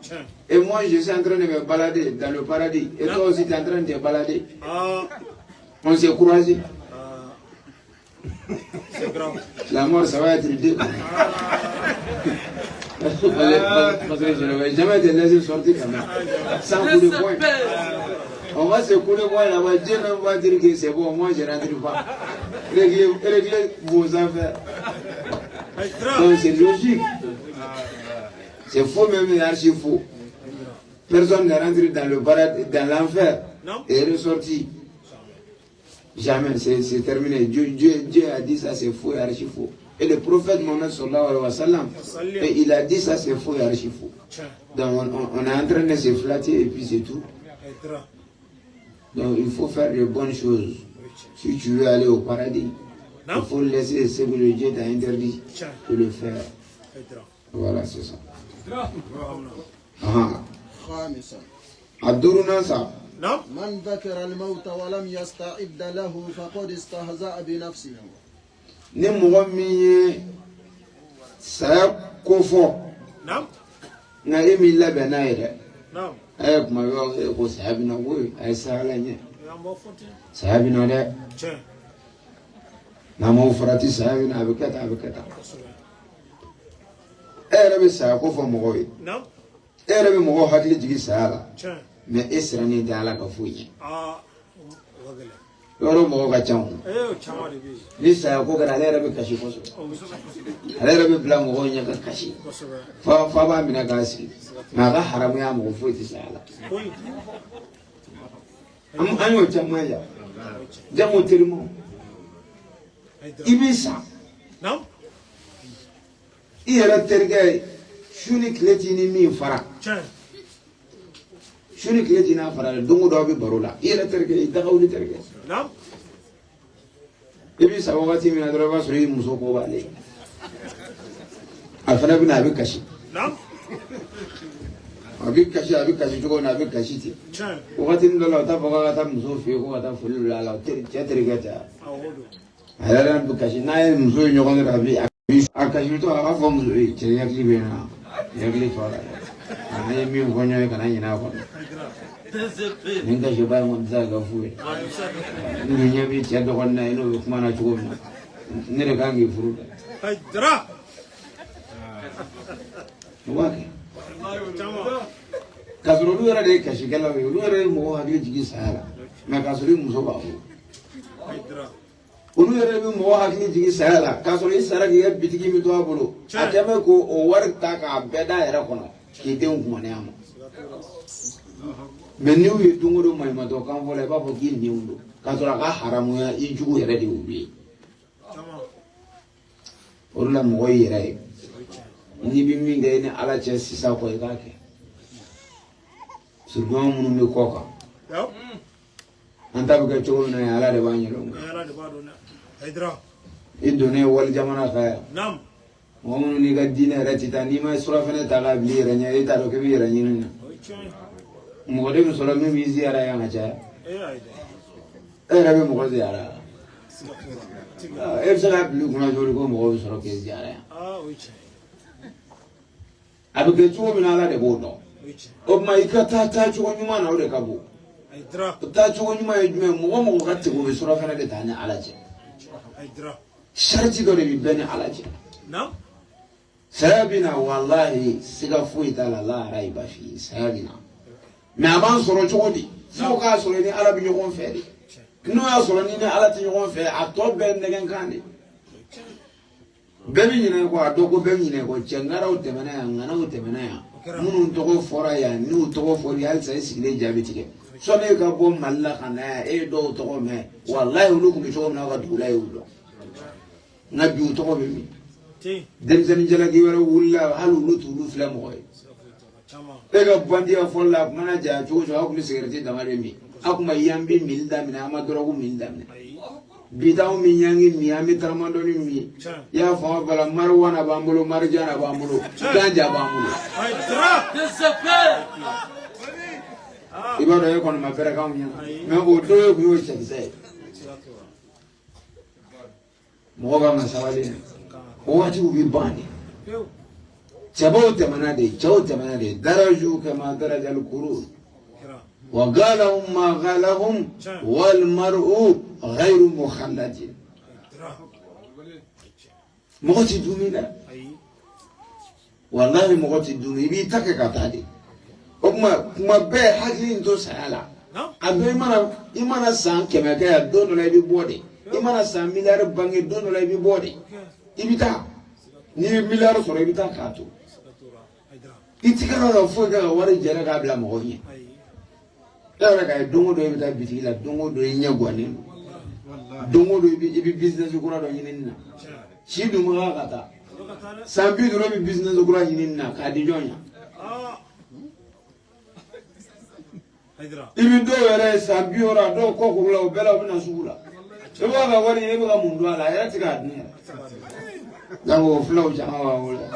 Et moi, je suis en train de me balader dans le paradis. Et toi aussi, tu es en train de te balader. On s'est croisés. La mort, ça va être deux. Parce que je ne vais jamais te laisser sortir quand même. Sans coup de poing. On va se couler moi là-bas. Dieu même va dire que c'est bon, moi je ne rentre pas. Réglez vos affaires. Donc c'est logique. C'est faux même, c'est archi faux. Personne ne rentre dans le paradis, dans l'enfer et est ressorti. Jamais, c'est terminé. Dieu a dit ça, c'est faux et archi faux. Et le prophète Mohammed sallallahu alayhi wa sallam, et il a dit ça, c'est faux et archi faux. Donc on est en train de se flatter et puis c'est tout. Donc il faut faire de bonnes choses. Si tu veux aller au paradis, il faut laisser ce que le Dieu t'a interdit de le faire. Voilà, c'est ça. Adoruna ça. من ذكر الموت ولم يستعد له فقد استهزأ بنفسه. Ni mɔgɔ min ye saya ko fɔ nka e m'i labɛn n'a ye dɛ a ye kuma yɔrɔ ko saya bɛna ko a ye saya la ɲɛ saya bɛna dɛ n'a m'aw farati saya bɛna a bɛ kɛ tan a bɛ kɛ tan e yɛrɛ bɛ saya ko fɔ mɔgɔw ye e yɛrɛ bɛ mɔgɔw hakili jigin saya la mais e sirannen tɛ Ala ka foyi ɲɛ. Yɔrɔ mɔgɔ ka ca o ni saya ko kɛra ale yɛrɛ bɛ kasi kosɛbɛ ale yɛrɛ bɛ bila mɔgɔw ɲɛ ka kasi fa b'a minɛ k'a sigi nka a ka haramuya mɔgɔ foyi tɛ saya la an y'o caman ye jango terimaw i b'i sa i yɛrɛ terikɛ su ni tile t'i ni min fara su ni tile t'i n'a fara la don o don aw bɛ baro la i yɛrɛ terikɛ i dagawuli terikɛ i b'i sa wagati min na dɔrɔn i b'a sɔrɔ i muso ko b'ale a fana bɛ na a bɛ kasi a bɛ kasi cogo min na a bɛ kasi ten wagati dɔ la o t'a fɔ k'a ka taa muso fɛ yen ko ka taa foli bila a la cɛ terikɛ tɛ a yɛrɛ bɛ kasi n'a ye muso ye ɲɔgɔn sɔrɔ a kasitɔ a b'a fɔ muso ye cɛ yakili bɛ na yakili to a la a ye min fɔ ɲɔgɔn ye kana ɲinɛ a kɔnɔ nin kasiba in kɔni tɛ se ka kɛ fu ye ni ɲɛ b'i cɛ dɔgɔnin na ye n'o bɛ kuma na cogo min na ne de kan k'i furu dɛ o b'a kɛ k'a sɔrɔ olu yɛrɛ de ye kasikɛlaw ye olu yɛrɛ ye mɔgɔw hakili jigin saya la mɛ k'a sɔrɔ i muso b'a fɔ olu yɛrɛ bɛ mɔgɔ hakili jigin saya la k'a sɔrɔ i sara k'i ka bitigi min to a bolo a kɛ bɛ k'o wari ta k'a bɛɛ da a yɛrɛ kɔnɔ k'i denw kumaniya ma mais ni u dungo do mai mato kan vola ba fo ki ni undo ka tora ka haramu ya I jugu yere di ubi orla mo yere ni bi mi ngai ni ala che sisa ko e ka ke su do mu mi ko ka anta ga to na ala de ba ni lo ala de ba do na Hydra idone wal jamana ka nam mo ni ga dine ratita ni ma sura fene ta ga bi ranya ita do ke bi ranya ni mo de so la mi bi ziara ya nga cha rabe mo ko ziara e sala bi ko na jori ko mo ko so ke ziara ya abu ke tuwo mi na ala de bo do o ma ikata ta tuwo nyuma na o de ka bo ta tuwo nyuma e jume mo ka te ko sura fene de ta nya ala je sharti do de bi bene ala je nam sabina wallahi siga fuita la la raiba fi sabina mais avant soro chodi fo ka soro ni ala bi nyogon fere no ya soro ni ala ti nyogon fere a to ben negen kande bebi nyine ko adogo bebi nyine ko chengara o temana ya ngana o temana ya munu to fora ya ni to fori al sai sigile jabitike so ne ka bo malla kana e do to me wallahi ulu ko to na ga dulai ulo na bi to ko be demzeni jalagi wala wulla halu lutu lu fla mo e ga bandi a folla mana ja jojo akuli sigareti damare mi akuma yambi milda mina amadoro milda mina bidaw mi nyangi mi ami taramando ni mi ya fa bala marwana bambulo marjana bambulo ganja bambulo ibado e kono mafera ka munya me o do ko yo chekse mo ga masawali wati ubibani chabo temanade daraju kama daraja al-qurun wa qalahum ma qalahum wal mar'u ghayru mukhalladin mogoti dumina wallahi mogoti dumi bi takakatade kuma be hakli ndo sala ado imana san kemeka ya dono la bi bode imana san miliyar bangi dono la bi bode ibita ni miliyar soro ibita kato itikara la fo ga wari jere ga bla mo yin dara ga dongo do ibita bitila dongo do nyagwani dongo do ibi business ko ra do yinina shi du ma kata sambi do bi business ko ra yinina ka di jonya ibi do yere sambi ora do ko ko la bela bina sugula ebo ga wari ebo ga mundu ala ya tika dunia Jango flow jama wala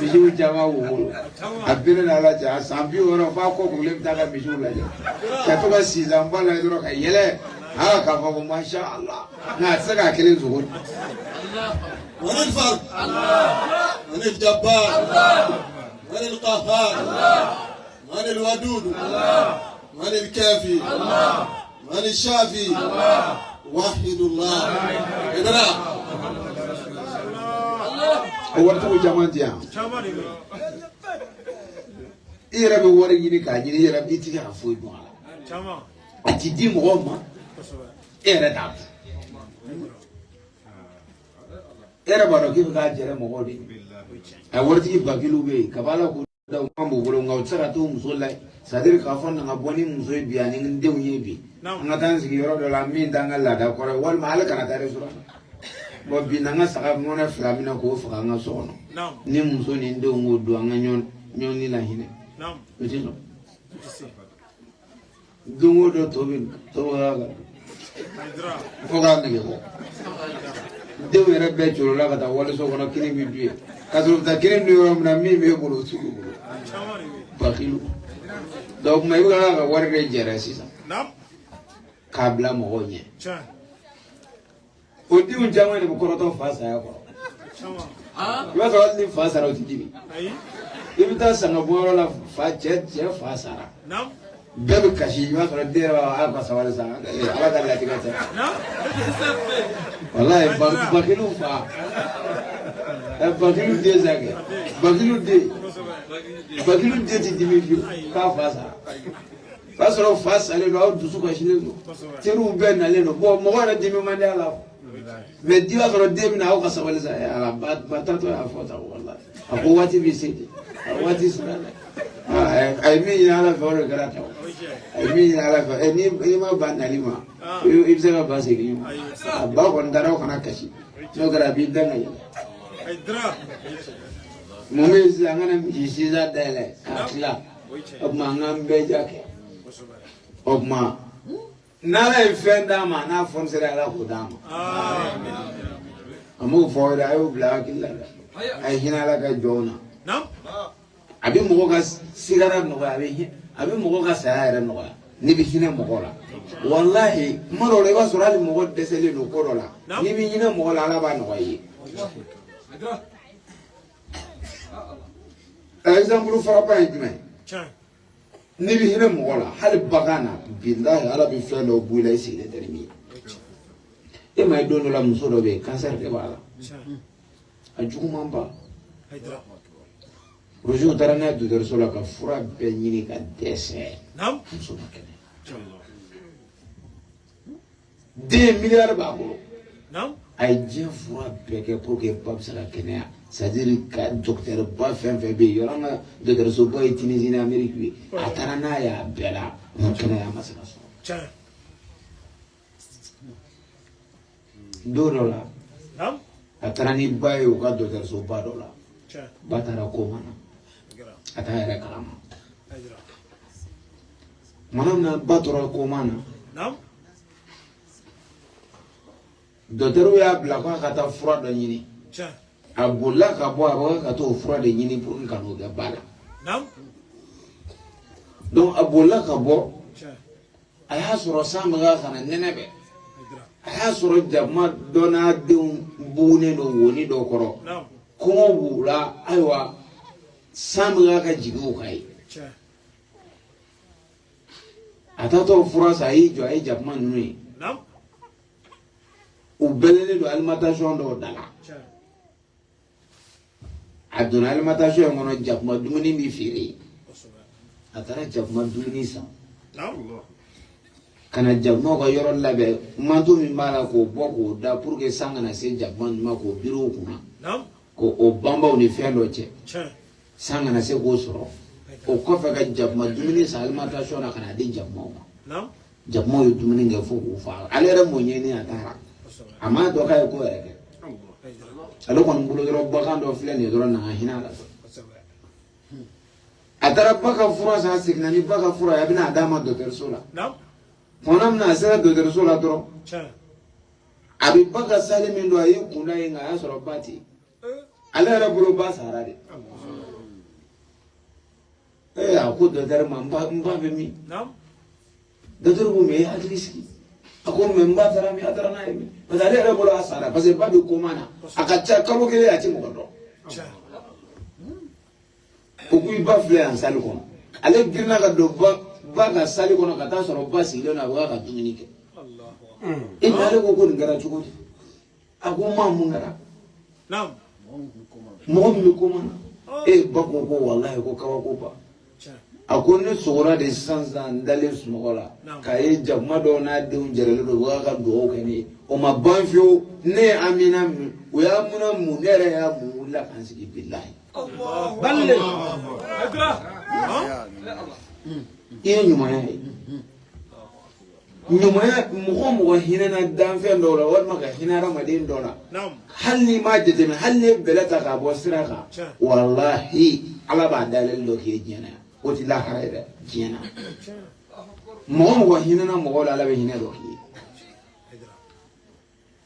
biju jama wala abire na la ja sambi ora fa ko ko le daga biju la ja ka to ga si zamba la dro ka yele ha ka fa ko masha Allah na saka kire zuhur wal farq Allah wal jabbar Allah wal qahhar Allah wal wadud Allah wal kafi Allah wal shafi Allah wahidullah idra wartu jamantiya ira be wari yini ka yini ira bi ti ka fo do ala chama ati di mo ma era da era ba do ki ka jere mo godi a warti ba kilu be ka bala ko da mambo bolo ngaw tsara to musollai sadir ka fon nga boni muso biya ni ndew yebi nga tan sigi yoro do la min danga la da ko wal mal kana tare sura bo binanga saka mona flamina ko fuka nga sono ni muso ni ndew ngodo nga nyoni la hine utino dungo do to bin to ga ko ga ne ko dew yere be chulo la ga wala so kono kini bi duye kadru ta kini no na mi be bolo suku bolo bakilu donc may ga war re jere sisa kabla mo honye o di un jamane bu ko to fa sa ya ko yo so ni fa sa ro ti dibi ibita sanga boro la fa je fa sara bebe kashi yo so de wa ba sa wala sa ala ga la ti ga sa wallahi bakilu fa bakilu de zage bakilu de ti dibi ka fa sa fasoro fas ale do dusu ko shile do teru ben na le no bo mo wala dimi mande ala me diwa soro demi na o kasabale sa ala batato ya fota wallahi ako wati bi sidi wati sunana ay mi ala foro garata Ni ala fa ni ma ban alima il se ka ba se ni ba ko ndara ko na kashi no gara bi dan ay Hydra. mo me si angana mi si za dele akla ma ngam be jake ma na la fenda ma na fon se ala ko dama amu fo da ayo bla killa ay hina la ka jona Nam? abi mo ga sigara no ga abi mo ga sayara no ga ni bi hina mo la wallahi maro le ba sura mo go desele no ko la ni bi hina mo la ala ba no yi exemple fara pa jumɛn ni bi hina mo la hal bagana billahi ala bi fɛn bu la isi le termi e mai don la muso do be cancer de bala a juguman ba Rojo tarana du dersola ka fura be nyini ka dese Nam? muso makene 2 milliards ba ko Nam? ay je fura be ke pour que pap sala kenya c'est-à-dire ka docteur ba fen be yoranga de derso ba Tunisie en Amérique atarana ya bela makene ya masala so $2 Nam? atarani ba yo ka docteur so ba $2 batara ko mana ata yɛrɛ kalama mana na ba tora ko mana dɔtɛriw y'a bila k'a ka taa fura dɔ ɲini a bolila ka bɔ a bɛ ka t'o fura de ɲini pour ka n'o kɛ ba la donc a bolila ka bɔ a y'a sɔrɔ san bɛ ka kana nɛnɛ bɛ a y'a sɔrɔ jakuma dɔ n'a denw bugunen don woni dɔ kɔrɔ kɔngɔ b'u la ayiwa san bɛ ka jigin u kan ye a taatɔ fura san a y'i jɔ a ye jakuma ninnu ye u bɛlɛnnen don alimentation dɔw da la a donna alimentation in kɔnɔ jakuma dumuni bɛ feere a taara jakuma dumuni san ka na jakumaw ka yɔrɔ labɛn manto min b'a la k'o bɔ k'o da pour que san kana se jakuma ninnu ma k'o biri u kunna k'o banbaw ni fɛn dɔ cɛ san kana se k'o sɔrɔ o kɔfɛ ka jakuma dumuni san alimentation na ka na di jakumaw ma jakumaw ye dumuni kɛ fo k'u fa ale yɛrɛ m'o ɲɛɲini a taara a m'a dɔn k'a ye ko yɛrɛ kɛ ale kɔni bolo dɔrɔn bagan dɔ filɛ nin ye dɔrɔn na ka hinɛ a la a taara ba ka fura san a seginna ni ba ka fura ye a bɛna a d'a ma dɔgɔtɔrɔso la tuma min na a sera dɔgɔtɔrɔso la dɔrɔn a bɛ ba ka sali min don a y'i kun da yen nka a y'a sɔrɔ ba tɛ yen ale yɛrɛ bolo ba sara de a ko dɔgɔtɔrɔ ma n ba bɛ min dɔgɔtɔrɔ ko mɛ e hakili sigi a ko mɛ n ba taara min a taara n'a ye min parce que ale yɛrɛ bolo a sara parce que ba bɛ koma na a ka ca kalo kelen a tɛ mɔgɔ dɔn o ko i ba filɛ yan sali kɔnɔ ale girinna ka don ba ka sali kɔnɔ ka taa sɔrɔ ba sigilen don a bɛ ka dumuni kɛ e mɛ ale ko nin kɛra cogo di a ko maa mun kɛra mɔgɔ min bɛ koma na e ba ko walayi ko kabako ba a ko ne sɔgɔra de sisan n dalen sunɔgɔ la k'a ye jakuma dɔw n'a denw jɛrɛlen don u b'a ka dugawu kɛ ne ye o ma ban fiyewu ne ye Amina min o y'a muna mun ne yɛrɛ y'a mun wulila ka n sigi bilahi i ye ɲumanya ye ɲumanya mɔgɔ mɔgɔ hinɛna danfɛn dɔw la walima ka hinɛ hadamaden dɔ la hali n'i m'a jateminɛ hali n'i ye bɛlɛ ta k'a bɔ sira kan walahi ala b'a dayɛlɛli dɔ k'i ye diɲɛ na o tɛ lahara ye dɛ diɲɛ na mɔgɔ mɔgɔ hinɛna mɔgɔw la ala bɛ hinɛ dɔ k'i ye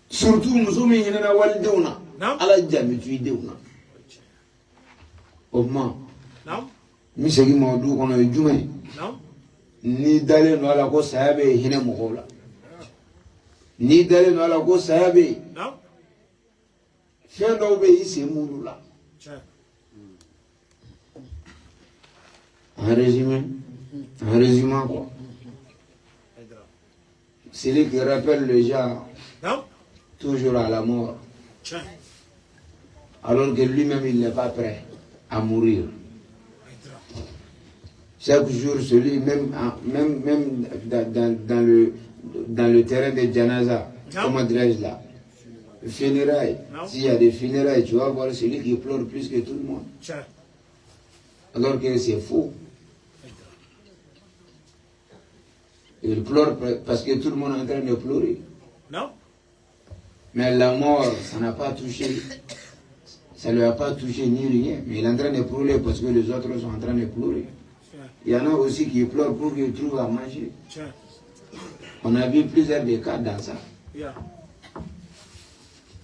surtout muso min hinɛna walidenw na ala jaabi to i denw na o tuma n bɛ segin ma o du kɔnɔ o ye jumɛn ye n'i dalen don a la ko saya bɛ hinɛ mɔgɔw la n'i dalen don a la ko saya bɛ yen fɛn dɔw bɛ yen i sen b'olu la en résumant quoi celui qui rappelle les gens toujours à la mort alors que lui-même il n'est pas prêt à mourir. Chaque jour, celui même dans le terrain de Janaza, comment dirais-je là, funérailles, s'il y a des funérailles, tu vas voir celui qui pleure plus que tout le monde. Alors que c'est faux. Il pleure parce que tout le monde est en train de pleurer. Non. Mais la mort, ça n'a pas touché. Ça ne lui a pas touché ni rien. Mais il est en train de pleurer parce que les autres sont en train de pleurer. Il y en a aussi qui pleurent pour qu'ils trouvent à manger. On a vu plusieurs des cas dans ça. Yeah.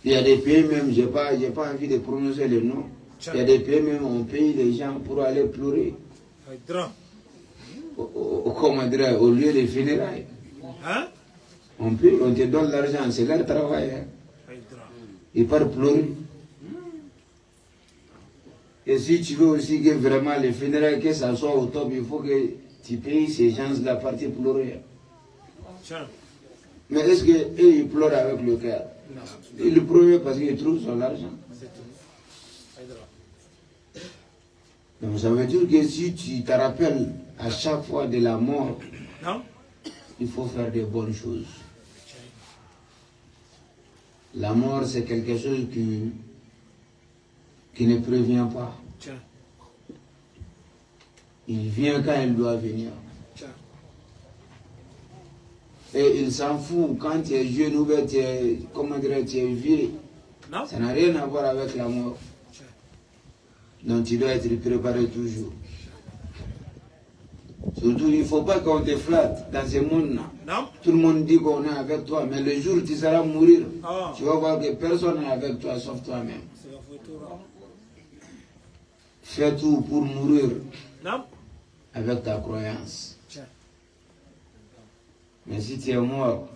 Il y a des pays même, je n'ai pas envie de prononcer le nom. Il y a des pays même, on paye les gens pour aller pleurer. Au lieu des funérailles. Hein? On te donne l'argent, c'est leur travail. Hein. Ils partent pleurer. Et si tu veux aussi que vraiment les funérailles, que ça soit au top, il faut que tu payes ces gens de la partie pleurer. Mais est-ce qu'eux, ils pleurent avec le cœur? Ils pleurent parce qu'ils trouvent son argent. Donc ça veut dire que si tu te rappelles à chaque fois de la mort, il faut faire de bonnes choses. La mort, c'est quelque chose qui ne prévient pas. Il vient quand il doit venir. Et il s'en fout quand tu es jeune ou bien tu es, tu es vieux. Ça n'a rien à voir avec la mort. Donc tu dois être préparé toujours. Surtout, il ne faut pas qu'on te flatte dans ce monde-là. Tout le monde dit qu'on est avec toi, mais le jour où tu seras mourir, tu vas voir que personne n'est avec toi sauf toi-même. Fais tout pour mourir avec ta croyance. Mais si tu es mort,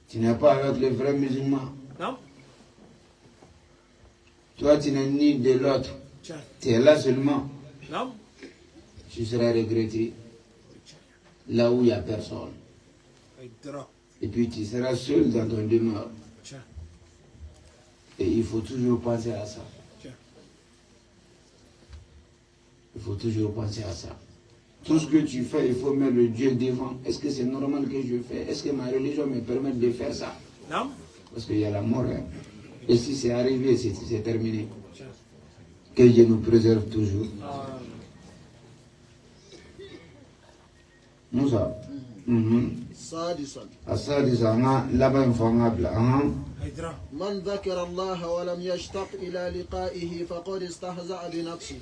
tu n'es pas avec les vrais musulmans. Toi, tu n'es ni de l'autre. Tu es là seulement. Tu seras regretté là où il n'y a personne. Et puis tu seras seul dans ton demeure. Et il faut toujours penser à ça. Il faut toujours penser à ça. Tout ce que tu fais, il faut mettre le Dieu devant. Est-ce que c'est normal que je fais? Est-ce que ma religion me permet de faire ça? Non. Parce qu'il y a la mort. Hein. Et si c'est arrivé, c'est terminé. Que Dieu nous préserve toujours. Moussa. السادسة أنا لبن فنقبل من ذكر الله ولم يشتق إلى لقائه فقد استهزأ بنفسه.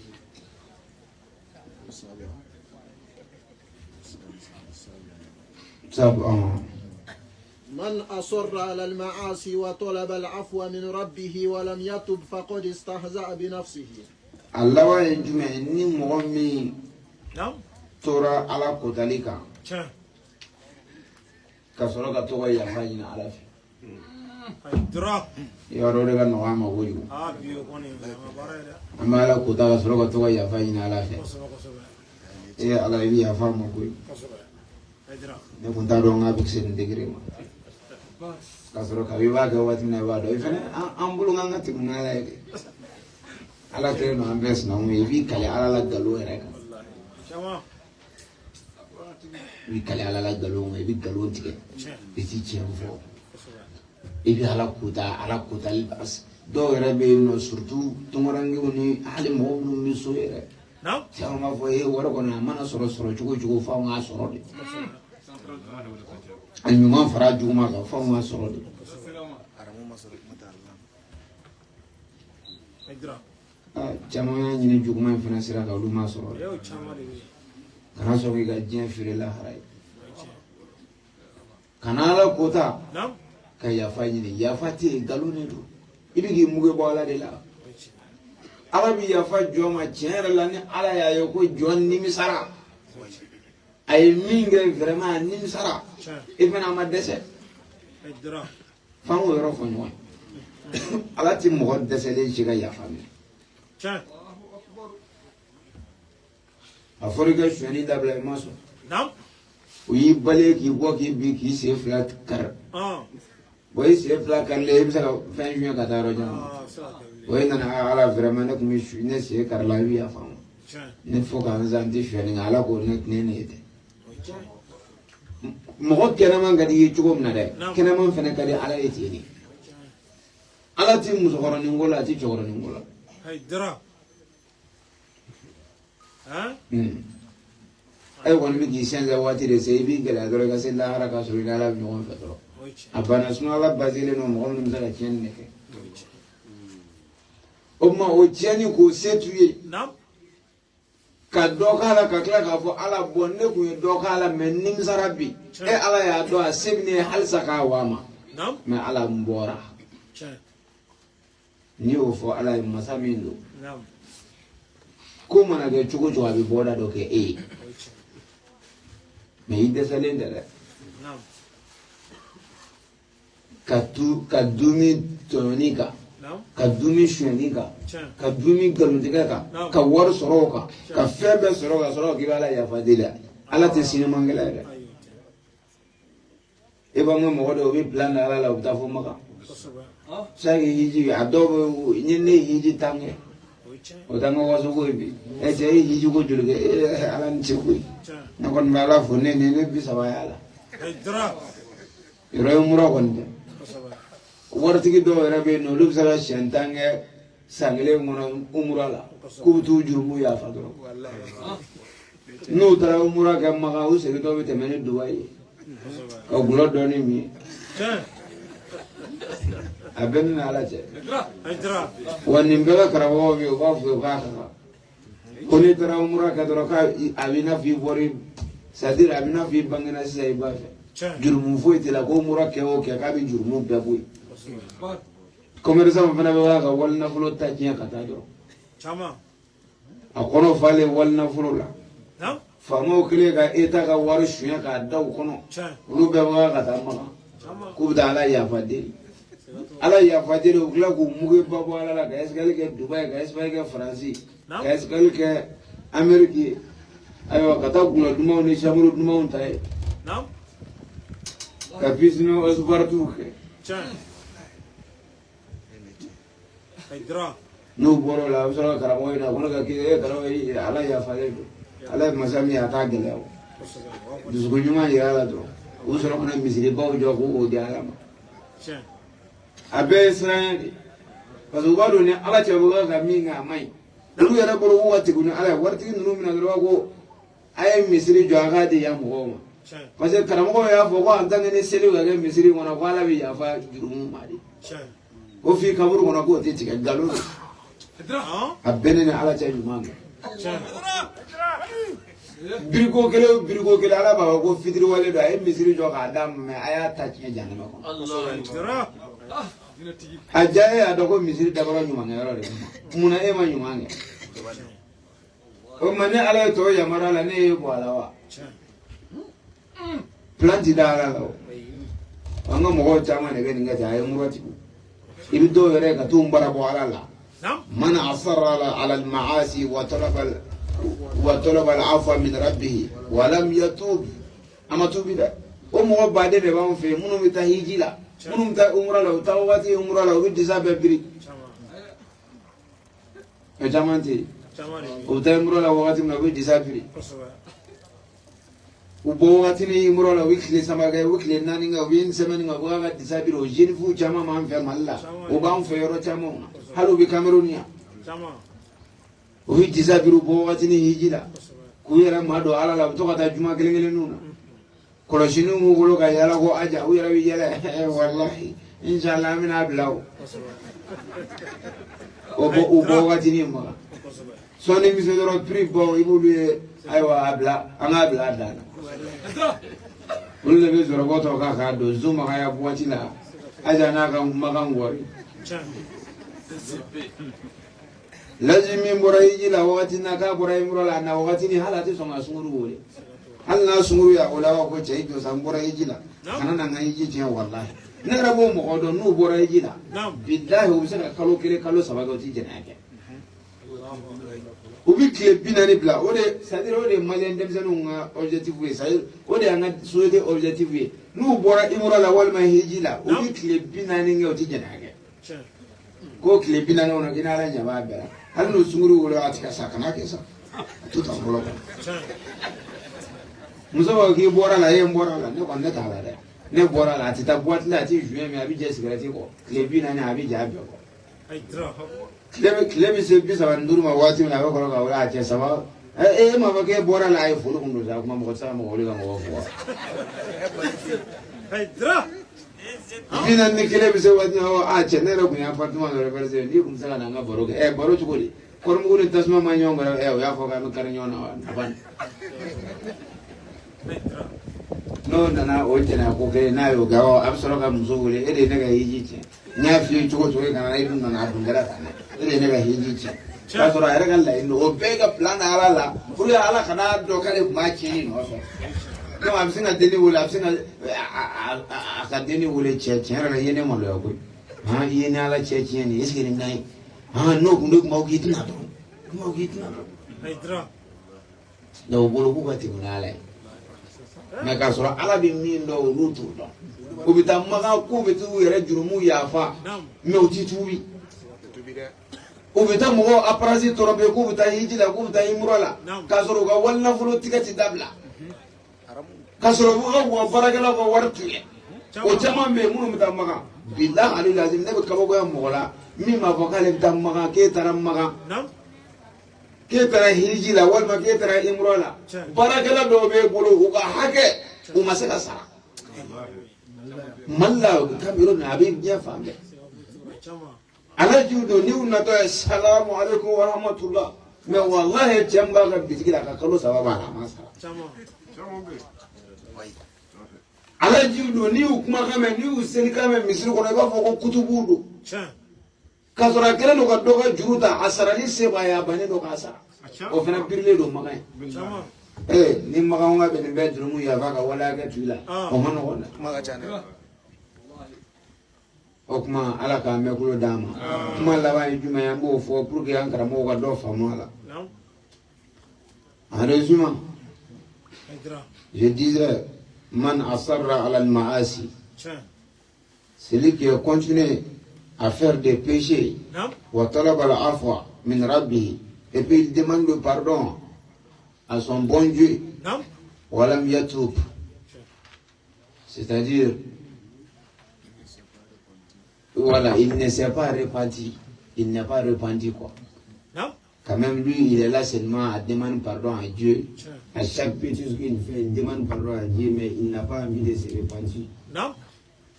من أصر على المعاصي وطلب العفو من ربه ولم يتب فقد استهزأ بنفسه. الله وينجم إني مغمي ترى على قتالك كسرك توي يا فاجنا على في يا رولك النوام أقولي أما على قتال كسرك توي يا فاجنا على في إيه على يبي يا فام أقولي نكون تارون أبيك سندقريما كسرك أبي باك واتمنى بادو إفنا أمبلو عنا تكمل على كيرنا أمبس نومي يبي كلي على لا دلو هناك يبي كلي على لا دلو يبي دلو تيجي بتيجي فوق يبي على كوتا الباس دو ربي إنه سرتو تمرني وني على مهم نسويه نعم سأل ما فيه ورقنا ما نصر شو فاهم عصر دي المهم فراد ما فاهم عصر دي جماعة يني جوكما يفنى سيرا كولو ما صور كنا سوي كجين في الله هراي كنا لا كوتا كي يفاجني يفاتي قالوني دو يبي موجي بالا دلا ala bi yafa joma tiɲɛ la ni ala y'a ye ko jɔn nimisara a ye min kɛ vraiment nimisara i fana a ma dɛsɛ f'an k'o yɔrɔ fɔ ɲɔgɔn ye ala ti mɔgɔ dɛsɛlen si ka yafa minɛ a fɔra i ka sonyani dabila i ma sɔn o y'i bali k'i bɔ k'i bin k'i sen fila kari bon i sen fila karilen i bɛ se ka fɛn suɲɛ ka taa yɔrɔ jan oui nana ala vraiment ne kuma ne se karla wi ya fam ne fo ka zanti shwani ala ko ne ne te mo kena man gadi yi chugo mna de kena man fene kadi ala yeti ni ala ti muso koroni ngola ti chogoroni ngola hay dra ha ai wani biki shan za wati da sai bi ga da ga sai la haraka su ila la mi won fatro abana suna la bazile no mo mun zaka cin ne ke umma o jani ko setuye Nam. ka dokala ka kla ka fo ala bonne ku dokala men nim sarabi e ala ya do asibne hal saka wama Nam. ma ala mbora ni o fo ala masamindo Nam. ko mana ga chugo jo abi boda do ke e me ide salenda la Nam. ka dumi tonika Nam. ka dumi shunika Chan. ka dumi galuntika ka war soroka ka febe soroka ki bala ya fadila ala te sinu mangala da Ayo. e ba mo mo do bi plan ala la uta fo maka Kosoba. sai hiji adobo nyine hiji tange Oicha. o tango waso ko bi e je hiji ko julge ala nchi ko Chan. na kon mala fo ne bi sabaya ala Hydra. yoro muro kon de Kosoba. wartigi do rabe no lu sala shantange sangle ngono umrala ku tu jurmu ya fadro Wallahi. no tara umra ga maga u se do bete mene duwai Kosoba. o gulo do ni mi Chan. aben na ala je Hydra. wani mbele karawo bi o ba fu ba ka koni tara umra ka do ka abina fi bori sadir abina fi bangena sai ba Chan. jurmu fu itila ko umra ke o ke ka bi jurmu be bui Kosoba. commerçant fana be ga wal na fulo ta kiya ka ta do Chama. a kono fale wal na fulo la Nam. famo kile ka eta ka wari shunya ka daw kono Chan. ulu be ma ka ta ma Chama. ku da ala ya fadeli ala ya fadeli o kila ku muge babo ala la ka esgal ke dubai ka esgal ke france ka esgal ke amerique ayo ka ta kula duma ni shamuru duma unta e Nam. ka bisno osbartu ke Chan. Hydra. no boro la usara karamo ina kono ka ki karamo ala ya fadeli ala masami ata gele Kosoba. dusu nyuma ya ala do usara kono misiri bawo jo ko o di ala ma Chan. abe sirani parce que wado ne ala ce buga ga mi nga mai dulu yara bolo wati kun ala warti nunu mina do ko ay misiri jo aga de ya mo ma Chan. parce que karamo ko ya fo ko antanga ne seli ga misiri ngona ko ala bi ya fa jurumu mari Chan. ko fi kaburu ngona ko te tiga galu Ah. abene ne ala ce jumanga Chan. biriko kele ala ba ko fitri wale do ay misiri jo ga dam me aya ta ci janama ko Hydra. ajaye adoko misiri dabara nyumanga yaro de muna e ma nyumanga o mane ala to ya marala ne ko alawa Chan. planti da ala lo anga mo chama ne be ninga jaye murati ibido yere ka tumbara bo ala la Nam. man asarra ala al maasi wa talaba al afwa min rabbih wa lam yatub ama tubida o mo baade be ba fe munu mita hijila munu mita umra la tawati umra la bi disabe biri Chama. e jamanti Chama. o ta umra la wakati na bi disabiri Kosoba. ubo wakati ni umra la wikli sama ga wikli nani nga win semani nga ga disabiri o jini fu jama ma fe malla o ba fe yoro chama halu bi cameronia Chama. o hi disabiri ubo wakati ni hijila Kosoba. kuyera mado ala la to kata juma gelengele nuna kolosinu mu golo ka yala ko aja u yara bi yala wallahi inshallah min ablaw Kosoba. ubo wakati ni ma Kosoba. soni mi se doro pri bo ibulu aywa abla anga abla dana ulle be zoro goto ka do zuma ka ya buati la aja na ka makan gori Chan. lazimi mborayi la wakati na ka borayi murala na wakati ni halati songa sunguru wole halna sunguru ya ola ko chei do sam borayi la kana na ngai ji je wallahi na rabo mo do no borayi la Nam. billahi o saka kalo kele kalo sabago ti je na ke ubi kile binani bla o de c'est-à-dire o de malen demsanu nga objectif we c'est-à-dire o de nga souhaité objectif we no bora imurala wal ma hijila ubi kile binani nga o ti je na ke Chan. ko kile binani ona gina la nyama bela hal no sunguru wala atika sakana ke sa tout en bolo Chan. muso ba ki bora la ye bora la ne ko ne ta la de ne bora la ti ta boîte la ti juin mi abi je cigarette ko kile binani abi ja be ko Hydra. kile se bi sa nduru ma wati na ko ka wala je sama ma ba ke bora la ai fulu kundu sa kuma mo sa mo oli ga mo ko Hydra. ina ni kile bi se wa no a chenera ku ya fatuma no reverse ni kum sa na nga boro ke boro chukuli kor mu ni tasma ma nyonga ya fo ga mi kar nyona wa ban no nana o tena ko ke na yo ga o absoro ga muso wole ede ne ga yiji che nya fi chuko chuko kana ai dun na dun gara kana ede ne ga yiji che ka soro era ga la no o be ga plan ala la furu ala kana do kale ma chini no so no absinga deni wole absinga aka deni wole che che era yene mo lo ko ha yene ala che che ni iske ni ngai ha no kundo mo ki tna do mo ki tna do Hydra. no bolo ku ga ti na la na ka sɔrɔ ala bɛ min dɔn olu t'o dɔn u bɛ taa makan k'u bɛ t'u yɛrɛ jurumu yafa mɛ u ti tuubi u bɛ taa mɔgɔw aparasi tɔrɔ bɛ k'u bɛ taa hiji la k'u bɛ taa imura la k'a sɔrɔ u ka wari nafolo tigɛ ti dabila k'a sɔrɔ u ka wa baarakɛlaw ka wari tigɛ o caman bɛ yen minnu bɛ taa makan bilahi ali lazim ne bɛ kabakoya mɔgɔ la min b'a fɔ k'ale bɛ taa makan k'e taara makan k'e taara hiji la walima k'e taara imura la baarakɛla dɔw b'e bolo u ka hakɛ u ma se ka sara mali la kabiro na a bɛ diɲɛ fan bɛɛ ala jiw don n'i natɔ ye salamu aleykum wa rahmatulah mɛ walahi cɛ min b'a ka bitigi la a ka kalo 3 b'a la a ma sara ala jiw don n'i y'u kumakan mɛn n'i y'u selikan mɛn misiri kɔnɔ i b'a fɔ ko kutubu don k'a sɔrɔ a kɛlen don ka dɔ ka juru ta a sarali se b'a ye a bannen don k'a sara o fana birilen don makan ye ni makan ka bɛ nin bɛɛ jurumu yafa ka waleya kɛ tu la o ma nɔgɔn dɛ o kuma ala k'an mɛn kulo d'an ma kuma laban ye jumɛn ye an b'o fɔ pour que an karamɔgɔw ka dɔ faamu a la en résumé je disais man asarra ala al-ma'asi celui qui a continué à faire des péchés wa talaba al-afwa min rabbih et puis il demande le pardon à son bon Dieu walam yatub c'est-à-dire voilà il ne s'est pas repenti il n'est pas repenti quoi quand même lui il est là seulement à demander pardon à Dieu à chaque bêtise qu'il fait il demande pardon à Dieu mais il n'a pas envie de se repentir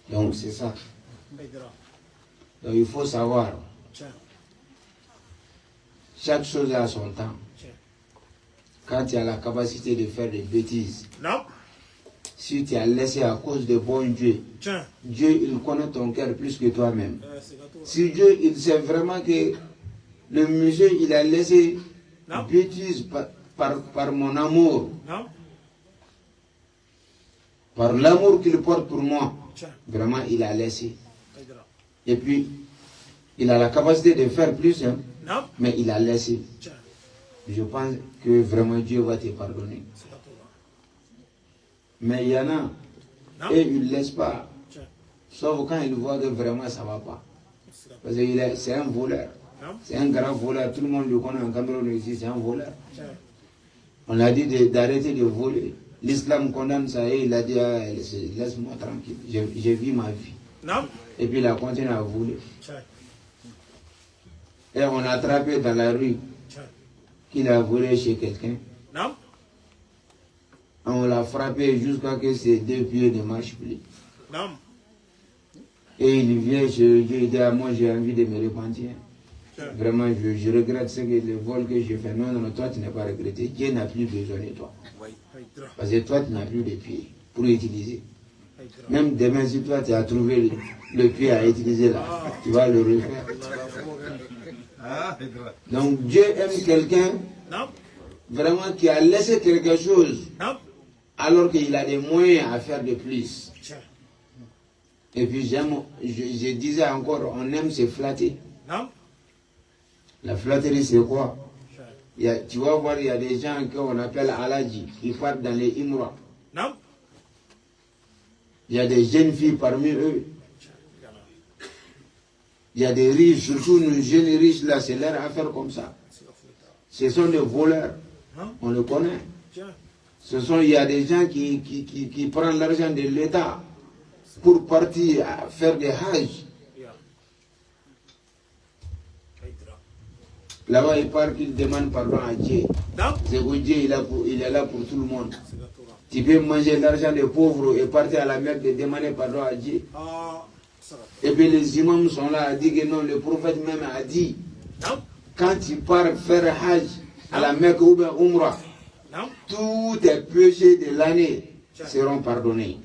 donc c'est ça donc il faut savoir chaque chose a son temps. Quand tu as la capacité de faire des bêtises, si tu as laissé à cause de bon Dieu, Dieu il connaît ton cœur plus que toi-même. Si Dieu il sait vraiment que le monsieur il a laissé bêtises par mon amour, par l'amour qu'il porte pour moi, vraiment il a laissé. Et puis il a la capacité de faire plus. Mais il a laissé. Je pense que vraiment Dieu va te pardonner. Mais il y en a, et il ne laisse pas. Sauf quand il voit que vraiment ça ne va pas. Parce que c'est un voleur. C'est un grand voleur. Tout le monde le connaît en Cameroun ici, c'est un voleur. On a dit d'arrêter de voler. L'islam condamne ça et il a dit laisse-moi tranquille. J'ai vu ma vie. Et puis il a continué à voler. Et on a attrapé dans la rue qu'il a volé chez quelqu'un. On l'a frappé jusqu'à ce que ses 2 pieds ne marchent plus. Et il vient chez Dieu, il dit moi j'ai envie de me repentir. Vraiment, je regrette ce que le vol que j'ai fait. Non, toi tu n'as pas regretté. Dieu n'a plus besoin de toi. Parce que toi tu n'as plus de pieds pour utiliser. Même demain, si toi tu as trouvé le pied à utiliser là, tu vas le refaire. Donc Dieu aime quelqu'un vraiment qui a laissé quelque chose alors qu'il a des moyens à faire de plus. Et puis je disais encore, on aime se flatter. La flatterie c'est quoi? Tu vas voir, il y a des gens qu'on appelle Aladji qui partent dans les Imra. Il y a des jeunes filles parmi eux. Il y a des riches, surtout nos jeunes riches là, c'est leur affaire comme ça. Ce sont des voleurs, on le connaît. Il y a des gens qui prennent l'argent de l'État pour partir à faire des hajj. Là-bas, il part qu'il demande pardon à Dieu. C'est que Dieu, il est là pour tout le monde. Tu peux manger l'argent des pauvres et partir à la Mecque de demander pardon à Dieu. Et puis les imams sont là à dire que non, le prophète même a dit, quand tu pars faire Hajj à la Mecque ou bien Umrah, tous tes péchés de l'année seront pardonnés.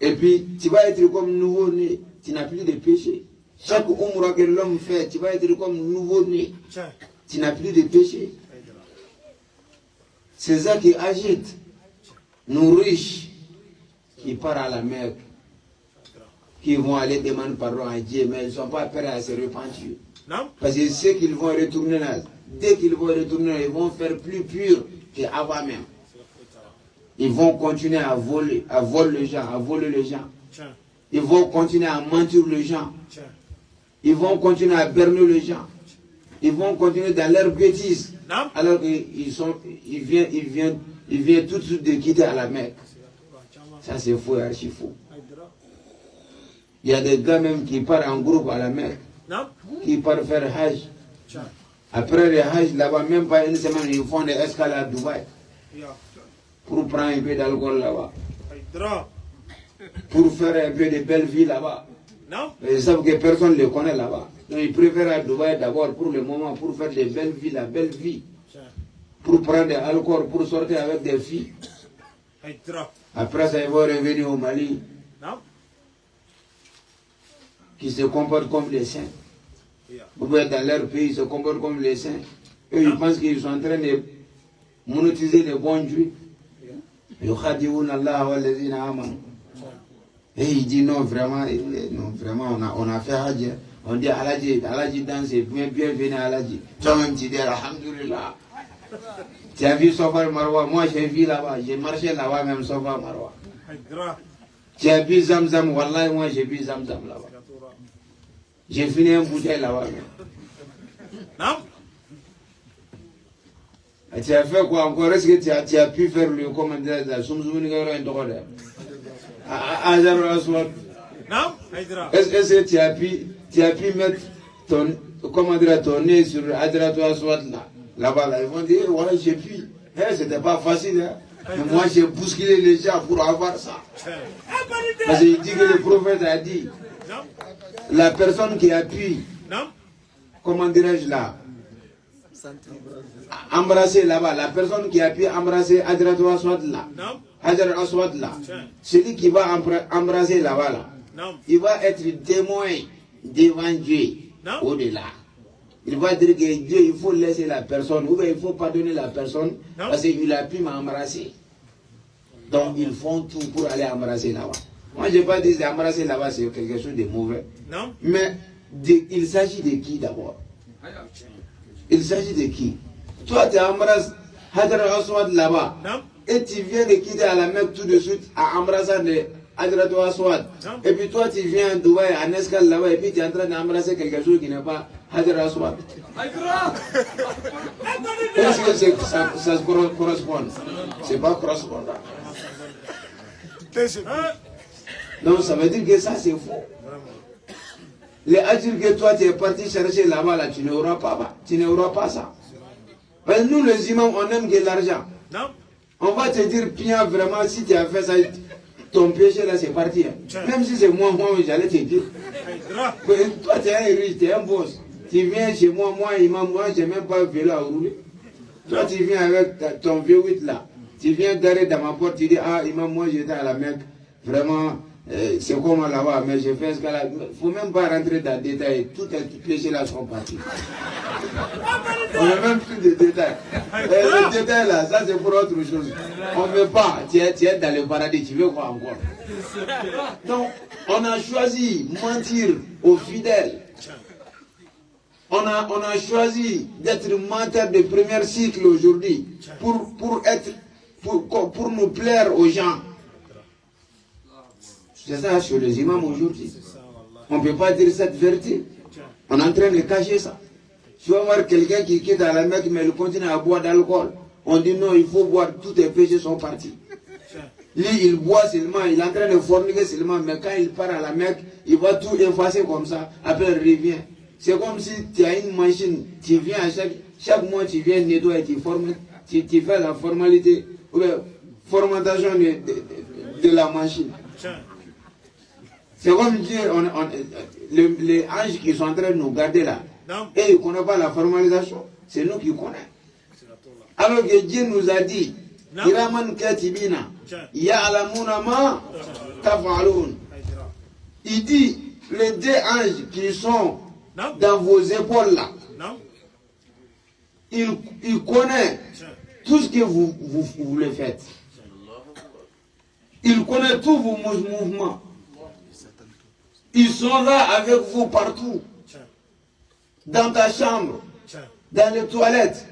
Et puis, tu vas être comme nouveau-né, tu n'as plus de péché. Chaque Umrah que l'homme fait, tu vas être comme nouveau-né, tu n'as plus de péché. C'est ça qui agite nos riches qui partent à la Mecque, qui vont aller demander pardon à Dieu, mais ils ne sont pas prêts à se repentir. Parce que ceux qu'ils vont retourner là, dès qu'ils vont retourner, ils vont faire plus pur qu'avant même. Ils vont continuer à voler les gens, à voler les gens. Ils vont continuer à mentir les gens. Ils vont continuer à berner les gens. Ils vont continuer dans leurs bêtises. Alors qu'ils viennent tout de suite de quitter à la Mecque. Ça c'est faux et archi faux. Il y a des gars même qui partent en groupe à la Mecque. Qui partent faire Hajj. Après le Hajj, là-bas, même pas une semaine, ils font des escales à Dubaï. Pour prendre un peu d'alcool là-bas. Pour faire un peu de belle vie là-bas. Ils savent que personne ne les connaît là-bas. Donc ils préfèrent à Dubaï d'abord pour le moment, pour faire de belles vies, la belle vie. Pour prendre de l'alcool, pour sortir avec des filles. Après ça, ils vont revenir au Mali. Qui se comportent comme les saints. Vous voyez, dans leur pays, ils se comportent comme les saints. Eux, ils pensent qu'ils sont en train de monétiser les bons dieux. Et il dit non, vraiment, on a fait Hajj. On dit Aladji danse, bienvenue à Aladji. Toi-même, tu dis Alhamdulillah. Tu as vu Safa Marwa, moi j'ai vu là-bas, j'ai marché là-bas même Safa Marwa. Tu as vu Zamzam, Wallah, moi j'ai vu Zamzam là-bas. J'ai fini un bouteille là-bas. Tu as fait quoi encore? Est-ce que tu as pu faire le commandant de la Soumzouni est-ce que tu as pu mettre ton nez sur Adratou Aswad là-bas là? Ils vont dire, ouais, j'ai pu. C'était pas facile. Hein? Mais moi, j'ai bousculé les gens pour avoir ça. Parce qu'il dit que le prophète a dit, la personne qui appuie, comment dirais-je là, embrasser là-bas, la personne qui appuie embrasser Adratou Aswad là, Hajar Aswad là, celui qui va embrasser là-bas là, il va être témoin devant Dieu au-delà. Il va dire que Dieu, il faut laisser la personne, ou bien il faut pardonner la personne parce qu'il a pu m'embrasser. Donc ils font tout pour aller embrasser là-bas. Moi je n'ai pas dit d'embrasser là-bas c'est quelque chose de mauvais. Mais il s'agit de qui d'abord? Il s'agit de qui? Toi tu embrasses Hajar Aswad là-bas et tu viens de quitter à la Mecque tout de suite à embrasser les Adratou Aswad. Et puis toi tu viens à Dubaï en escale là-bas et puis tu es en train d'embrasser quelque chose qui n'est pas Hajar Aswad. Est-ce que ça correspond? C'est pas correspondant. Donc ça veut dire que ça c'est faux. Les adultes que toi tu es parti chercher là-bas, là, tu n'auras pas ça. Parce que nous les imams on aime que l'argent. On va te dire bien vraiment si tu as fait ça, ton péché là c'est parti. Même si c'est moi j'allais te dire. Toi tu es un riche, tu es un boss. Tu viens chez moi imam, moi j'ai même pas vélo à rouler. Toi tu viens avec ton V8 là. Tu viens garer dans ma porte, tu dis ah imam moi j'étais à la Mecque. Vraiment c'est comment là-bas, mais j'ai fait ce cas-là. Il ne faut même pas rentrer dans les détails. Tous les péchés là sont partis. On n'a même plus de détails. Les détails là, ça c'est pour autre chose. On ne veut pas. Tu es dans le paradis, tu veux quoi encore? Donc, on a choisi mentir aux fidèles. On a choisi d'être menteur de premier cycle aujourd'hui pour nous plaire aux gens. C'est ça sur les imams aujourd'hui. On ne peut pas dire cette vérité. On est en train de cacher ça. Tu vas voir quelqu'un qui quitte à la Mecque, mais il continue à boire d'alcool. On dit non, il faut boire, tous tes péchés sont partis. Lui, il boit seulement, il est en train de forniquer seulement, mais quand il part à la Mecque, il va tout effacer comme ça. Après, il revient. C'est comme si tu as une machine, tu viens à chaque mois, tu viens nettoyer, tu fais la formalité, ou la formatation de la machine. C'est comme dire, les anges qui sont en train de nous garder là, et ils ne connaissent pas la formalisation, c'est nous qui connaissons. Alors que Dieu nous a dit, Kiraman katibina, ya'lamuna ma taf'alun. Il dit, les deux anges qui sont dans vos épaules là, ils connaissent tout ce que vous le faites. Ils connaissent tous vos mouvements. Ils sont là avec vous partout. Dans ta chambre, dans les toilettes,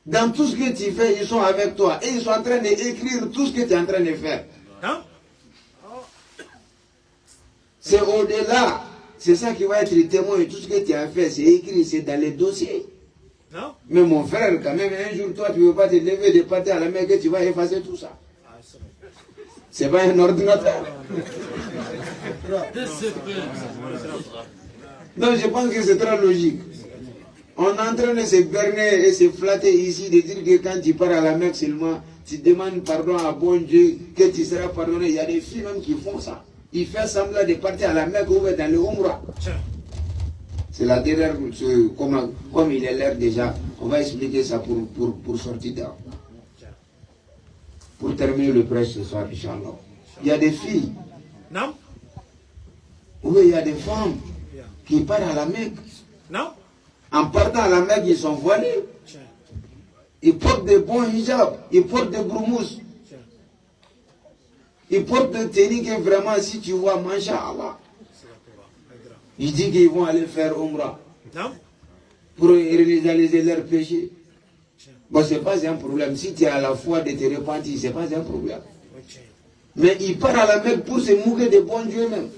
dans tout ce que tu fais, ils sont avec toi. Et ils sont en train d'écrire tout ce que tu es en train de faire. C'est au-delà. C'est ça qui va être le témoin de tout ce que tu as fait. C'est écrit, c'est dans les dossiers. Mais mon frère, quand même, un jour, toi, tu ne veux pas te lever de partir à la mer que tu vas effacer tout ça. C'est pas un ordinateur. Donc je pense que c'est très logique. On est en train de se berner et se flatter ici, de dire que quand tu pars à la Mecque seulement, tu demandes pardon à bon Dieu, que tu seras pardonné. Il y a des filles même qui font ça. Ils font semblant de partir à la Mecque ou dans le Umrah. C'est la dernière, comme il est l'heure déjà, on va expliquer ça pour sortir dehors. Pour terminer le prêche ce soir, Inch'Allah. Il y a des filles. Non. Oui, il y a des femmes qui partent à la Mecque. Non. En partant à la Mecque, ils sont voilés. Ils portent des bons hijabs, ils portent des broumous. Ils portent des tenues que vraiment, si tu vois, Masha'Allah. Ils disent qu'ils vont aller faire Umrah. Non. Pour réaliser leurs péchés. Bon, ce n'est pas un problème. Si tu as la foi de te repentir, ce n'est pas un problème. Mais ils partent à la Mecque pour se moquer de bon Dieu même.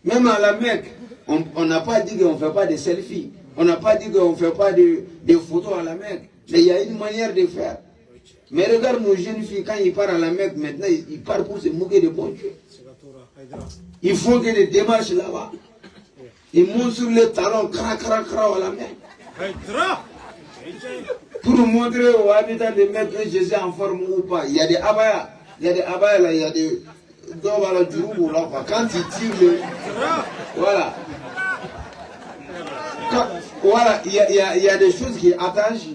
Même à la Mecque, on n'a pas dit qu'on ne fait pas de selfies. On n'a pas dit qu'on ne fait pas de photos à la Mecque. Mais il y a une manière de faire. Mais regarde nos jeunes filles, quand ils partent à la Mecque, maintenant, ils partent pour se moquer de bon Dieu. Ils font que des démarches là-bas. Ils montent sur les talons, cra à la Mecque. Pour montrer aux habitants de Mecque que Jésus est en forme ou pas. Il y a des abayas. Il y a des abayas là, il y a des... Quand ils tirent le... Voilà. Voilà, il y a des choses qui attachent.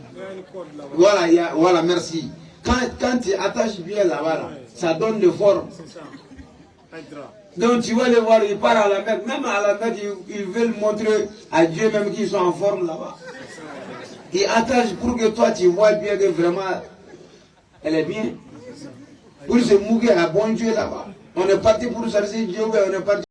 Voilà, voilà, merci. Quand tu attaches bien là-bas, là, ça donne de forme. Donc tu vas les voir, ils partent à la Mecque. Même à la Mecque, ils veulent montrer à Dieu même qu'ils sont en forme là-bas. Ils attachent pour que toi tu vois bien que vraiment elle est bien. Pour se mouiller à bon Dieu là-bas. On est parti pour chercher Dieu, on est parti.